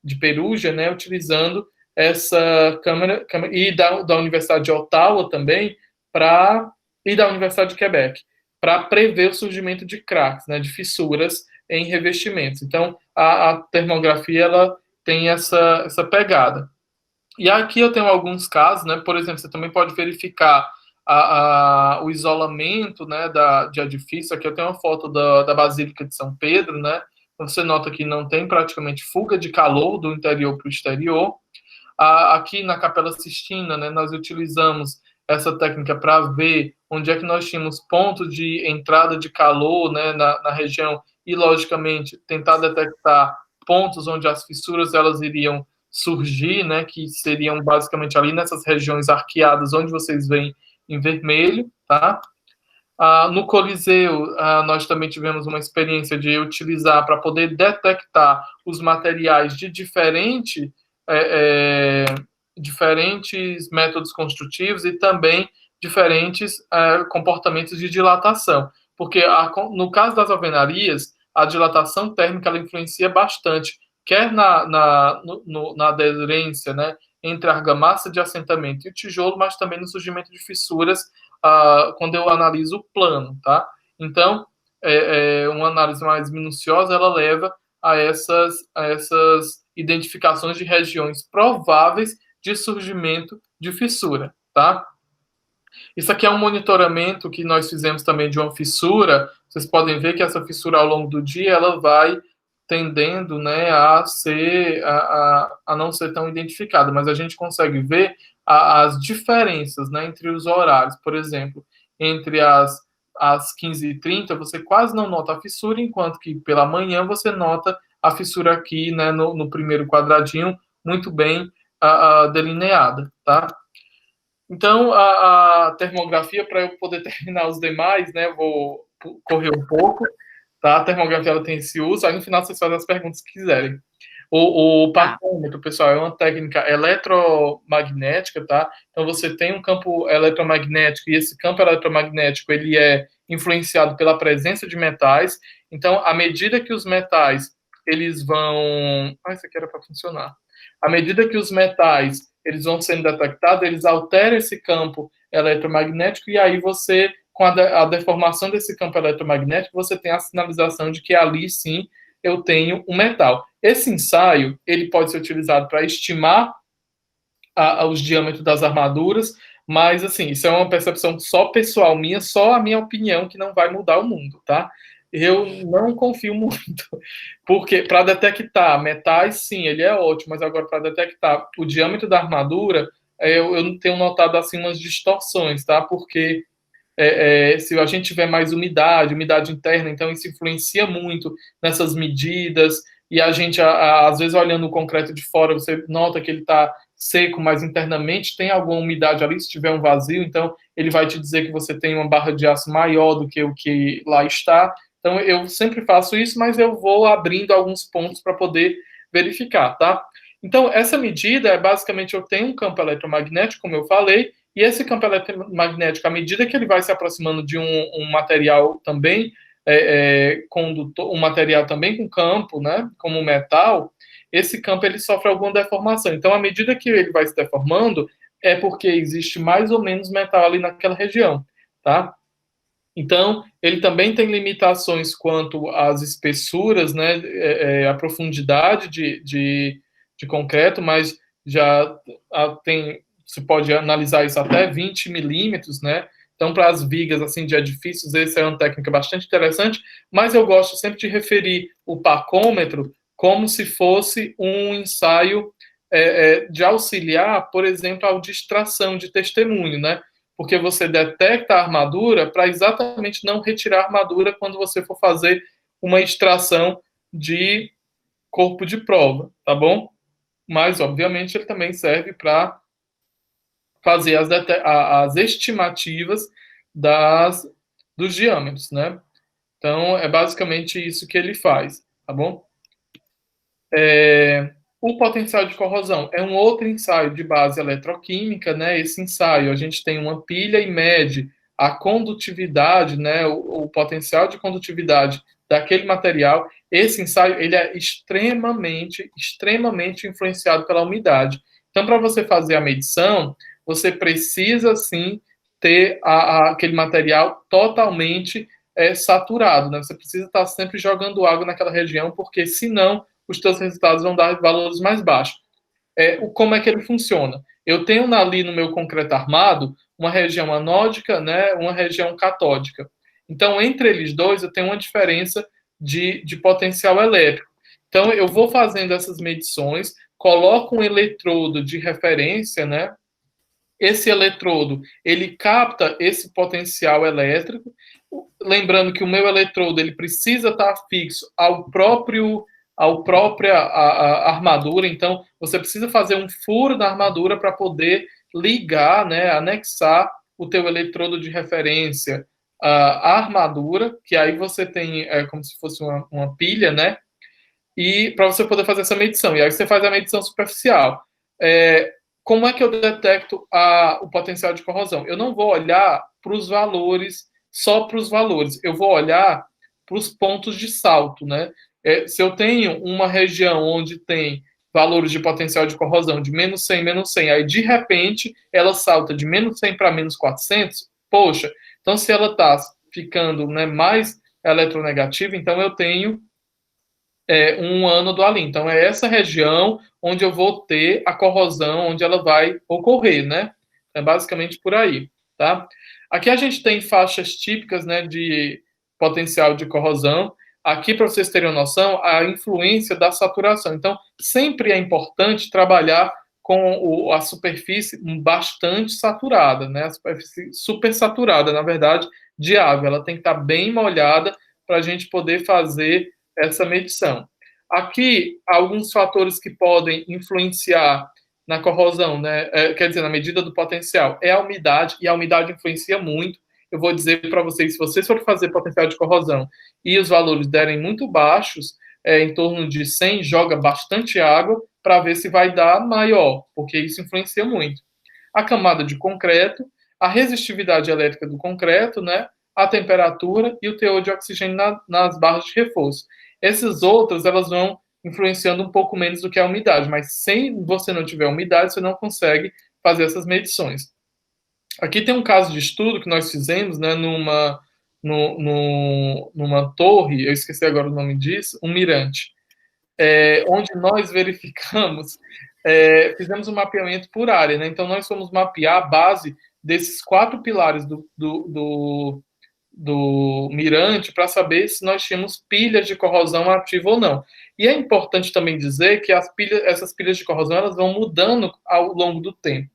de Perugia, né, utilizando essa câmera e da Universidade de Ottawa também, e da Universidade de Quebec, para prever o surgimento de cracks, né, de fissuras em revestimentos. Então, a termografia, ela tem essa pegada. E aqui eu tenho alguns casos, né? Por exemplo, você também pode verificar o isolamento, né, de edifício. Aqui eu tenho uma foto da Basílica de São Pedro, né? Você nota que não tem praticamente fuga de calor do interior para o exterior. Aqui na Capela Sistina, né, nós utilizamos essa técnica para ver onde é que nós tínhamos pontos de entrada de calor, né, na região e, logicamente, tentar detectar pontos onde as fissuras elas iriam surgir, né, que seriam basicamente ali nessas regiões arqueadas onde vocês veem em vermelho, tá? No Coliseu, nós também tivemos uma experiência de utilizar para poder detectar os materiais de diferentes métodos construtivos e também diferentes comportamentos de dilatação. Porque, no caso das alvenarias, a dilatação térmica ela influencia bastante, quer na aderência, né, entre a argamassa de assentamento e o tijolo, mas também no surgimento de fissuras quando eu analiso o plano, tá? Então, uma análise mais minuciosa, ela leva a essas identificações de regiões prováveis de surgimento de fissura, tá? Isso aqui é um monitoramento que nós fizemos também de uma fissura. Vocês podem ver que essa fissura ao longo do dia ela vai tendendo, né, a não ser tão identificada, mas a gente consegue ver as diferenças, né, entre os horários. Por exemplo, entre as 15h30 você quase não nota a fissura, enquanto que pela manhã você nota a fissura aqui, né, no primeiro quadradinho, muito bem delineada, tá? Então, a termografia, para eu poder terminar os demais, né, vou correr um pouco, tá? A termografia ela tem esse uso, aí no final vocês fazem as perguntas que quiserem. O parcômetro, pessoal, é uma técnica eletromagnética, tá? Então, você tem um campo eletromagnético, e esse campo eletromagnético, ele é influenciado pela presença de metais. Então, à medida que os metais, eles vão... isso aqui era para funcionar. À medida que os metais, eles vão sendo detectados, eles alteram esse campo eletromagnético, e aí você, com a deformação desse campo eletromagnético, você tem a sinalização de que ali, sim, eu tenho um metal. Esse ensaio, ele pode ser utilizado para estimar os diâmetros das armaduras, mas, assim, isso é uma percepção só pessoal minha, só a minha opinião, que não vai mudar o mundo, tá? Eu não confio muito, porque para detectar metais, sim, ele é ótimo, mas agora para detectar o diâmetro da armadura, eu tenho notado, assim, umas distorções, tá? Porque se a gente tiver mais umidade interna, então isso influencia muito nessas medidas, e a gente, às vezes, olhando o concreto de fora, você nota que ele está seco, mas internamente tem alguma umidade ali, se tiver um vazio, então ele vai te dizer que você tem uma barra de aço maior do que o que lá está. Então, eu sempre faço isso, mas eu vou abrindo alguns pontos para poder verificar, tá? Então, essa medida é basicamente, eu tenho um campo eletromagnético, como eu falei, e esse campo eletromagnético, à medida que ele vai se aproximando de um material também condutor, um material também com campo, né, como metal, esse campo ele sofre alguma deformação. Então, à medida que ele vai se deformando, é porque existe mais ou menos metal ali naquela região, tá? Então, ele também tem limitações quanto às espessuras, né, a profundidade de concreto, mas já se pode analisar isso até 20 milímetros, né? Então, para as vigas assim, de edifícios, essa é uma técnica bastante interessante, mas eu gosto sempre de referir o parcômetro como se fosse um ensaio de auxiliar, por exemplo, à distração de testemunho, né? Porque você detecta a armadura para exatamente não retirar a armadura quando você for fazer uma extração de corpo de prova, tá bom? Mas, obviamente, ele também serve para fazer as estimativas dos diâmetros, né? Então, é basicamente isso que ele faz, tá bom? O potencial de corrosão é um outro ensaio de base eletroquímica, né? Esse ensaio, a gente tem uma pilha e mede a condutividade, né? O potencial de condutividade daquele material. Esse ensaio, ele é extremamente influenciado pela umidade. Então, para você fazer a medição, você precisa, sim, ter aquele material totalmente saturado, né? Você precisa estar sempre jogando água naquela região, porque senão os teus resultados vão dar valores mais baixos. Como é que ele funciona? Eu tenho ali no meu concreto armado uma região anódica, né, uma região catódica. Então, entre eles dois, eu tenho uma diferença de potencial elétrico. Então, eu vou fazendo essas medições, coloco um eletrodo de referência, né? Esse eletrodo, ele capta esse potencial elétrico, lembrando que o meu eletrodo, ele precisa estar fixo ao própria armadura, então você precisa fazer um furo na armadura para poder ligar, né, anexar o teu eletrodo de referência à armadura, que aí você tem como se fosse uma pilha, né, e para você poder fazer essa medição. E aí você faz a medição superficial. Como é que eu detecto o potencial de corrosão? Eu não vou olhar para os valores, só para os valores. Eu vou olhar para os pontos de salto, né? Se eu tenho uma região onde tem valores de potencial de corrosão de -100, -100, aí de repente ela salta de -100 para -400, poxa, então se ela está ficando, né, mais eletronegativa, então eu tenho um ânodo ali. Então é essa região onde eu vou ter a corrosão, onde ela vai ocorrer, né? É basicamente por aí, tá? Aqui a gente tem faixas típicas, né, de potencial de corrosão. Aqui, para vocês terem uma noção, a influência da saturação. Então, sempre é importante trabalhar com a superfície bastante saturada, né? A superfície super saturada, na verdade, de água. Ela tem que estar bem molhada para a gente poder fazer essa medição. Aqui, alguns fatores que podem influenciar na corrosão, né? Quer dizer, na medida do potencial, é a umidade, e a umidade influencia muito. Eu vou dizer para vocês, se vocês forem fazer potencial de corrosão e os valores derem muito baixos, em torno de 100, joga bastante água para ver se vai dar maior, porque isso influencia muito. A camada de concreto, a resistividade elétrica do concreto, né? A temperatura e o teor de oxigênio nas barras de reforço. Essas outras, elas vão influenciando um pouco menos do que a umidade, mas se você não tiver umidade, você não consegue fazer essas medições. Aqui tem um caso de estudo que nós fizemos, né, numa torre, eu esqueci agora o nome disso, um mirante, onde nós verificamos, fizemos um mapeamento por área, né? Então nós fomos mapear a base desses 4 pilares do mirante para saber se nós tínhamos pilhas de corrosão ativa ou não. E é importante também dizer que essas pilhas de corrosão elas vão mudando ao longo do tempo.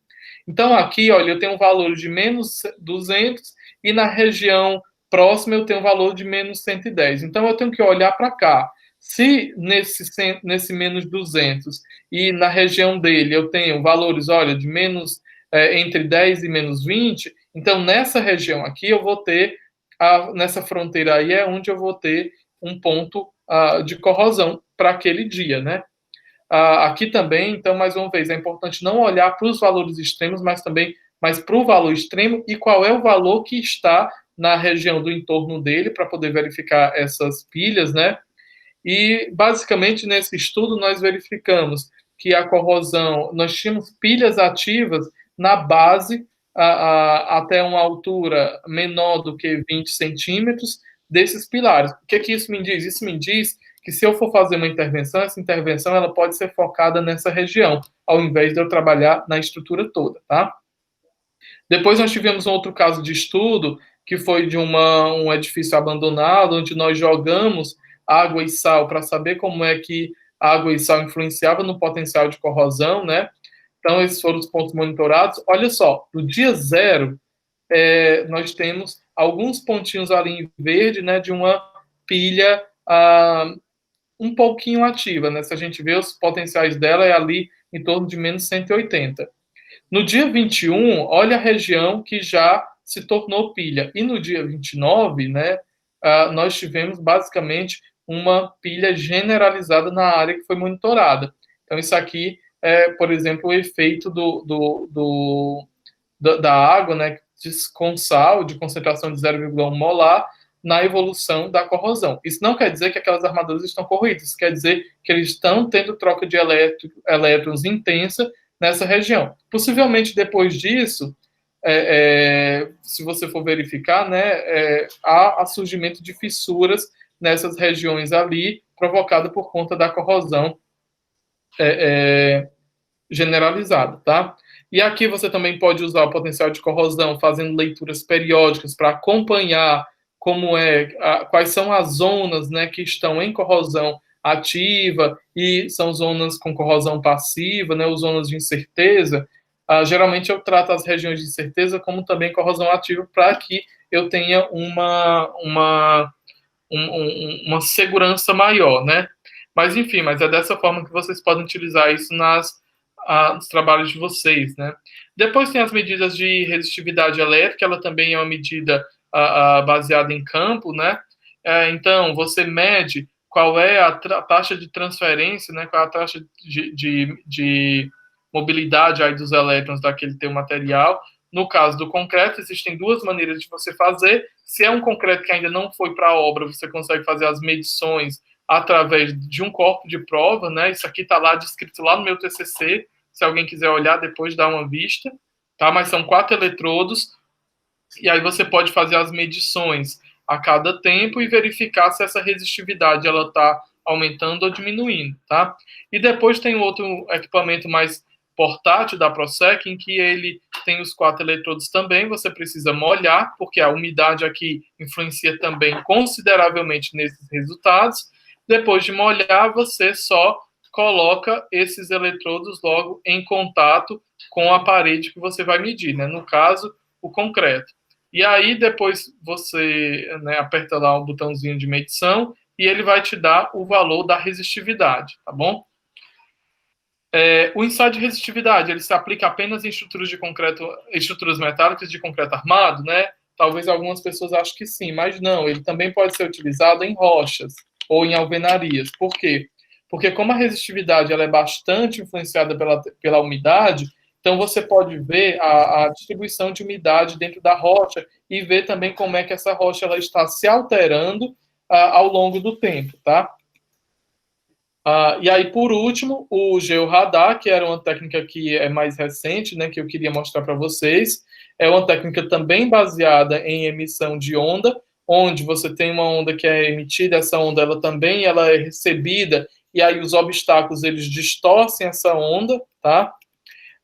Então aqui, olha, eu tenho um valor de -200 e na região próxima eu tenho um valor de -110. Então eu tenho que olhar para cá. Se nesse -200 e na região dele eu tenho valores, olha, de entre 10 e -20, então nessa região aqui eu vou ter nessa fronteira aí é onde eu vou ter um ponto de corrosão para aquele dia, né? Aqui também, então, mais uma vez, é importante não olhar para os valores extremos, mas para o valor extremo e qual é o valor que está na região do entorno dele para poder verificar essas pilhas, né? E, basicamente, nesse estudo, nós verificamos que a corrosão, nós tínhamos pilhas ativas na base até uma altura menor do que 20 centímetros desses pilares. O que isso me diz? Isso me diz que se eu for fazer uma intervenção, essa intervenção ela pode ser focada nessa região, ao invés de eu trabalhar na estrutura toda, tá? Depois nós tivemos um outro caso de estudo, que foi de um edifício abandonado, onde nós jogamos água e sal para saber como é que água e sal influenciavam no potencial de corrosão, né? Então, esses foram os pontos monitorados. Olha só, no dia 0, nós temos alguns pontinhos ali em verde, né, de uma pilha um pouquinho ativa, né? Se a gente vê os potenciais dela, é ali em torno de -180. No dia 21, olha a região que já se tornou pilha. E no dia 29, né, nós tivemos basicamente uma pilha generalizada na área que foi monitorada. Então, isso aqui por exemplo, o efeito da água, né, com sal, de concentração de 0,1 molar, na evolução da corrosão. Isso não quer dizer que aquelas armaduras estão corroídas, isso quer dizer que eles estão tendo troca de elétrons intensa nessa região. Possivelmente, depois disso, se você for verificar, né, há surgimento de fissuras nessas regiões ali, provocada por conta da corrosão generalizada, tá? E aqui você também pode usar o potencial de corrosão fazendo leituras periódicas para acompanhar quais são as zonas, né, que estão em corrosão ativa e são zonas com corrosão passiva, né, ou zonas de incerteza. Geralmente eu trato as regiões de incerteza como também corrosão ativa para que eu tenha uma segurança maior, né? Mas enfim, é dessa forma que vocês podem utilizar isso nos trabalhos de vocês, né? Depois tem as medidas de resistividade elétrica, ela também é uma medida baseada em campo, né? Então, você mede qual é a taxa de transferência, né? Qual é a taxa de mobilidade aí dos elétrons daquele teu material. No caso do concreto, existem 2 maneiras de você fazer. Se é um concreto que ainda não foi para a obra, você consegue fazer as medições através de um corpo de prova, né? Isso aqui está lá descrito lá no meu TCC, se alguém quiser olhar depois, dá uma vista, tá? Mas são 4 eletrodos, e aí você pode fazer as medições a cada tempo e verificar se essa resistividade ela está aumentando ou diminuindo, tá? E depois tem outro equipamento mais portátil da ProSec, em que ele tem os 4 eletrodos também, você precisa molhar, porque a umidade aqui influencia também consideravelmente nesses resultados. Depois de molhar, você só coloca esses eletrodos logo em contato com a parede que você vai medir, né? No caso, o concreto. E aí, depois você, né, aperta lá o botãozinho de medição e ele vai te dar o valor da resistividade, tá bom? O ensaio de resistividade, ele se aplica apenas em estruturas de concreto, estruturas metálicas de concreto armado, né? Talvez algumas pessoas achem que sim, mas não, ele também pode ser utilizado em rochas ou em alvenarias. Por quê? Porque como a resistividade ela é bastante influenciada pela umidade, então você pode ver a distribuição de umidade dentro da rocha e ver também como é que essa rocha ela está se alterando ao longo do tempo, tá? E aí, por último, o georradar, que era uma técnica que é mais recente, né, que eu queria mostrar para vocês. É uma técnica também baseada em emissão de onda, onde você tem uma onda que é emitida, essa onda ela é recebida, e aí os obstáculos eles distorcem essa onda, tá?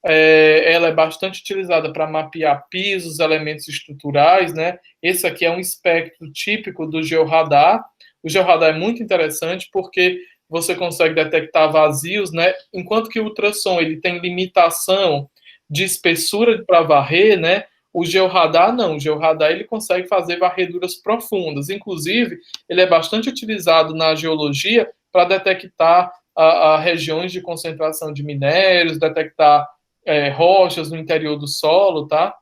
Ela é bastante utilizada para mapear pisos, elementos estruturais, né? Esse aqui é um espectro típico do georradar. O georradar é muito interessante porque você consegue detectar vazios, né? Enquanto que o ultrassom ele tem limitação de espessura para varrer, né? O georradar não. O georradar ele consegue fazer varreduras profundas. Inclusive, ele é bastante utilizado na geologia para detectar regiões de concentração de minérios, detectar rochas no interior do solo, tá?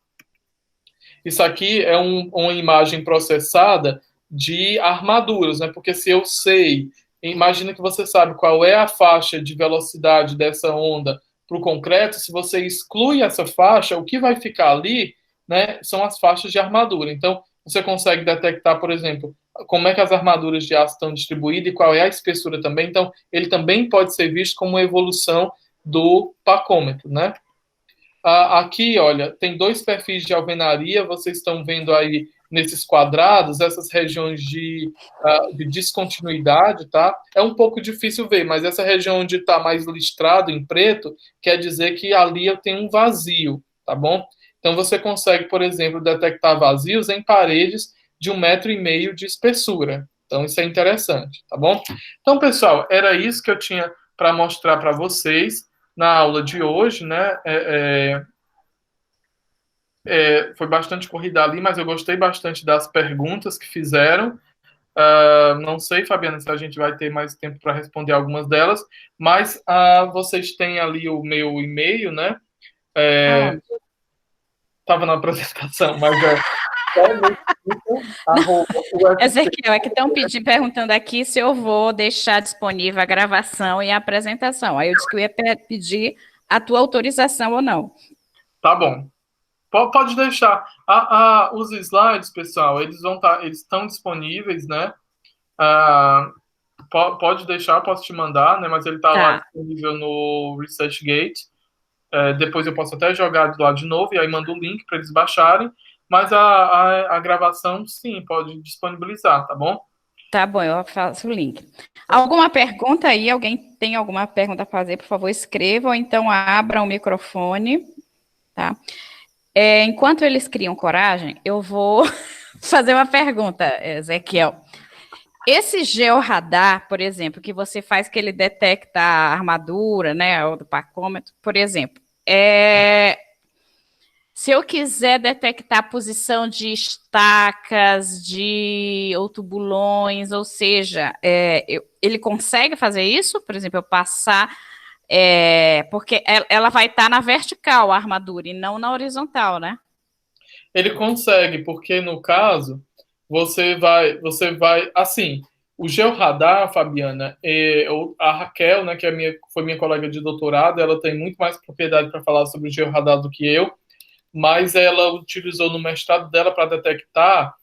Isso aqui é uma imagem processada de armaduras, né? Porque se eu sei, imagina que você sabe qual é a faixa de velocidade dessa onda para o concreto, se você exclui essa faixa, o que vai ficar ali, né, são as faixas de armadura. Então, você consegue detectar, por exemplo, como é que as armaduras de aço estão distribuídas e qual é a espessura também. Então, ele também pode ser visto como uma evolução do pacômetro, né? Aqui, olha, tem 2 perfis de alvenaria, vocês estão vendo aí nesses quadrados, essas regiões de descontinuidade, tá? É um pouco difícil ver, mas essa região onde está mais listrado em preto, quer dizer que ali eu tenho um vazio, tá bom? Então, você consegue, por exemplo, detectar vazios em paredes de 1,5 m de espessura. Então, isso é interessante, tá bom? Então, pessoal, era isso que eu tinha para mostrar para vocês na aula de hoje, né? Foi bastante corrida ali, mas eu gostei bastante das perguntas que fizeram. Não sei, Fabiana, se a gente vai ter mais tempo para responder algumas delas, mas vocês têm ali o meu e-mail, né? Estava na apresentação, mas Ezequiel, é que estão perguntando aqui se eu vou deixar disponível a gravação e a apresentação. Aí eu disse que eu ia pedir a tua autorização ou não. Tá bom. Pode deixar. Os slides, pessoal, eles estão disponíveis, né? Pode deixar, posso te mandar, né? Mas ele está lá disponível no ResearchGate. Depois eu posso até jogar de lá de novo e aí mando o link para eles baixarem. Mas a gravação, sim, pode disponibilizar, tá bom? Tá bom, eu faço o link. Alguma pergunta aí? Alguém tem alguma pergunta a fazer? Por favor, escreva ou então abra o microfone, tá? Enquanto eles criam coragem, eu vou fazer uma pergunta, Ezequiel. Esse georradar, por exemplo, que você faz que ele detecta a armadura, né, ou do pacômetro, por exemplo, se eu quiser detectar a posição de estacas, ou tubulões, ou seja, ele consegue fazer isso? Por exemplo, eu passar... porque ela vai estar na vertical, a armadura, e não na horizontal, né? Ele consegue, porque no caso, você vai, assim, o georradar, Fabiana, a Raquel, né, que foi minha colega de doutorado, ela tem muito mais propriedade para falar sobre o georradar do que eu, mas ela utilizou no mestrado dela para detectar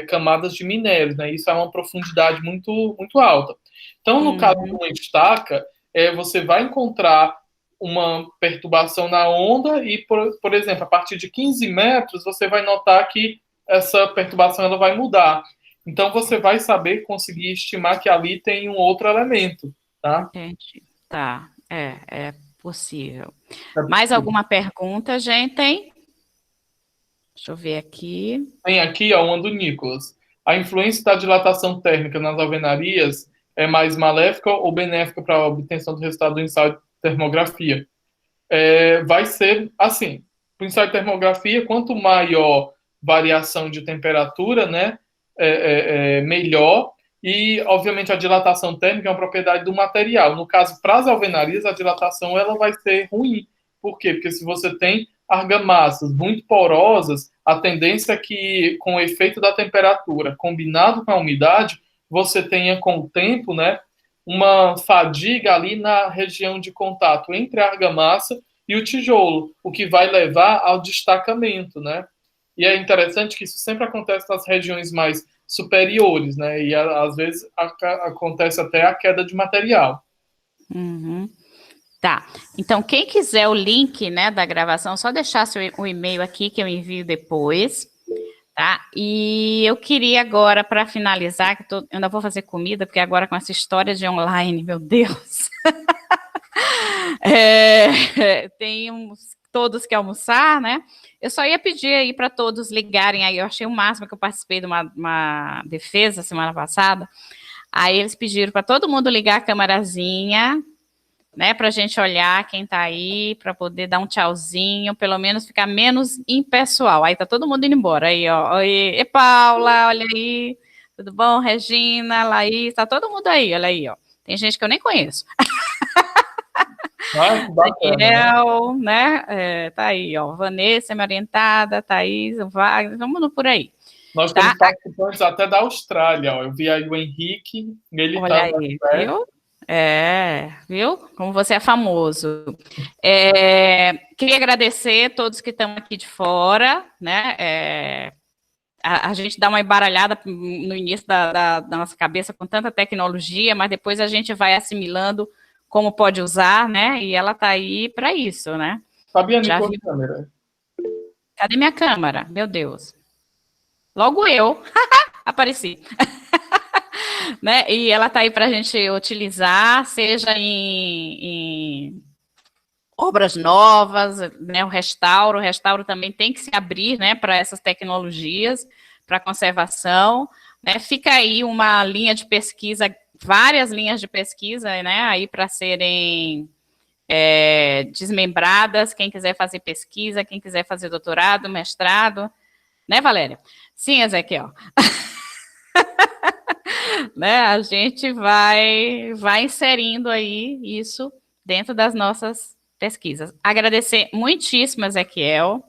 camadas de minérios, né? Isso é uma profundidade muito, muito alta. Então, no caso de uma estaca, você vai encontrar uma perturbação na onda e, por exemplo, a partir de 15 metros, você vai notar que essa perturbação ela vai mudar. Então, você vai saber conseguir estimar que ali tem um outro elemento, tá? Entendi. Tá, é possível. Mais alguma pergunta, gente? Deixa eu ver aqui. Tem aqui, ó, uma do Nicolas. A influência da dilatação térmica nas alvenarias é mais maléfica ou benéfica para a obtenção do resultado do ensaio de termografia? Vai ser assim, para o ensaio de termografia, quanto maior variação de temperatura, né, melhor, e, obviamente, a dilatação térmica é uma propriedade do material. No caso, para as alvenarias, a dilatação ela vai ser ruim. Por quê? Porque se você tem argamassas muito porosas, a tendência é que, com o efeito da temperatura, combinado com a umidade, você tenha, com o tempo, né, uma fadiga ali na região de contato entre a argamassa e o tijolo, o que vai levar ao destacamento, né? E é interessante que isso sempre acontece nas regiões mais superiores, né? E às vezes acontece até a queda de material. Uhum. Tá. Então, quem quiser o link, né, da gravação, só deixar o e-mail aqui que eu envio depois, tá? E eu queria agora, para finalizar, que eu ainda vou fazer comida, porque agora com essa história de online, meu Deus, tem todos que almoçar, né? Eu só ia pedir aí para todos ligarem aí, eu achei o máximo que eu participei de uma defesa semana passada, aí eles pediram para todo mundo ligar a câmerazinha, né, para a gente olhar quem tá aí, para poder dar um tchauzinho, pelo menos ficar menos impessoal. Aí tá todo mundo indo embora. Aí, ó. Oi, Paula, olha aí. Tudo bom, Regina, Laís, tá todo mundo aí, olha aí, ó. Tem gente que eu nem conheço. Ah, que bacana, Daniel, né? Tá aí, ó. Vanessa, minha orientada, Thaís, Wagner, vamos por aí. Nós temos participantes até da Austrália, ó. Eu vi aí o Henrique, ele olha aí, viu? Viu? Como você é famoso. Queria agradecer a todos que estão aqui de fora, né? A gente dá uma embaralhada no início da nossa cabeça com tanta tecnologia, mas depois a gente vai assimilando como pode usar, né? E ela está aí para isso, né? Fabiane, tua câmera. Cadê minha câmera? Meu Deus. Logo eu. Apareci. Né? E ela está aí para a gente utilizar, seja em obras novas, né? O restauro também tem que se abrir, né, para essas tecnologias, para conservação, né? Fica aí uma linha de pesquisa, várias linhas de pesquisa, né, aí para serem desmembradas, quem quiser fazer pesquisa, quem quiser fazer doutorado, mestrado, né, Valéria? Sim, Ezequiel. Né, a gente vai inserindo aí isso dentro das nossas pesquisas. Agradecer muitíssimo, Ezequiel,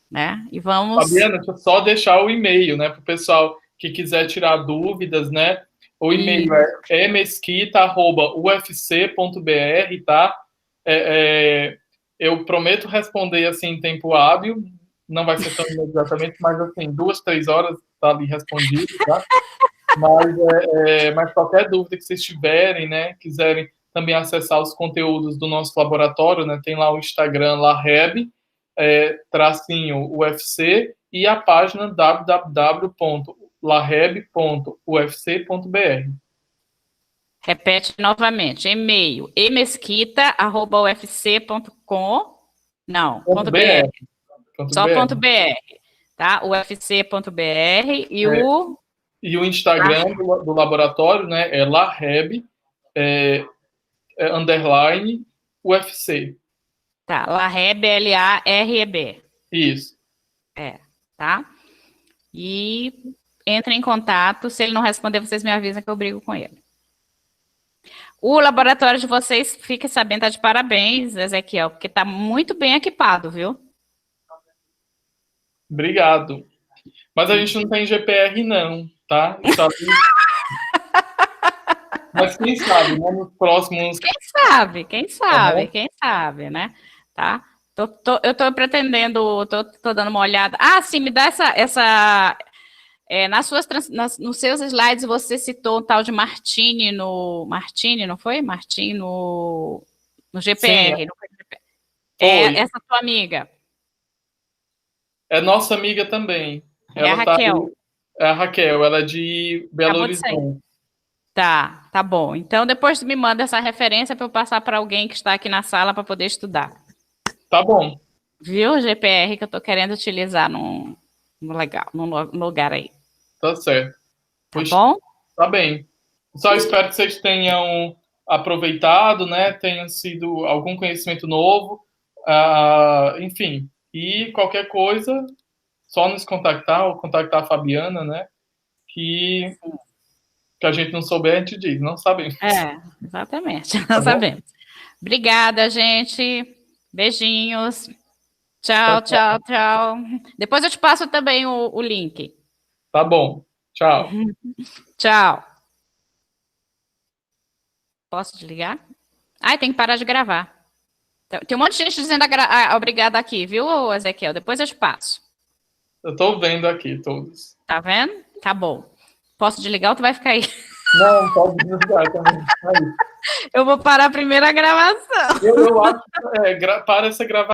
né, e vamos... Fabiana, deixa eu só deixar o e-mail, né, para o pessoal que quiser tirar dúvidas, né, o e-mail é mesquita@ufc.br, tá? Eu prometo responder, assim, em tempo hábil, não vai ser tão exatamente, mas, assim, 2, 3 horas tá ali respondido, tá? Mas qualquer dúvida que vocês tiverem, né, quiserem também acessar os conteúdos do nosso laboratório, né, tem lá o Instagram, LAREB, tracinho UFC, e a página www.lareb.ufc.br. Repete novamente, e-mail, emesquita@ufc.com, não, .br. Só .br, tá? ufc.br e o... E o Instagram do laboratório, né, é lareb, underline, UFC. Tá, Lareb, L-A-R-E-B. Isso. Tá? E entre em contato, se ele não responder, vocês me avisam que eu brigo com ele. O laboratório de vocês, fique sabendo, tá de parabéns, Ezequiel, porque tá muito bem equipado, viu? Obrigado. Mas a gente não tem GPR, não, tá? Mas quem sabe, né? Nos próximos... Quem sabe, né? Tá? Eu tô pretendendo, tô dando uma olhada. Ah, sim, me dá Nos seus slides você citou o tal de Martini Martini, não foi? Martini no GPR. Sim, Não foi no GPR. foi. Essa tua amiga. É nossa amiga também. É a Ela tá Raquel. aí, é a Raquel, ela é de Belo Acabou de sair. Horizonte. Tá bom. Então depois tu me manda essa referência para eu passar para alguém que está aqui na sala para poder estudar. Tá bom, Viu o GPR que eu tô querendo utilizar num lugar aí. tá certo. Tá bom? Tá bem. Só espero que vocês tenham aproveitado, né? Tenha sido algum conhecimento novo. Enfim, e qualquer coisa, só nos contactar ou contactar a Fabiana, né? Que a gente não souber, a gente diz, não sabemos. Exatamente. Tá Nós bom? sabemos. Obrigada, gente. Beijinhos. Tchau, Tchau, tchau. tchau, tchau. Depois eu te passo também o link. Tá bom. Tchau. Tchau. Posso desligar? Ai, tem que parar de gravar. Tem um monte de gente dizendo obrigada aqui, viu, Ezequiel? Depois eu te passo. Eu tô vendo aqui todos. Tá vendo? Tá bom. Posso desligar ou tu vai ficar aí? Não, pode desligar também. Aí. Eu vou parar a primeira gravação. Eu acho que para essa gravação.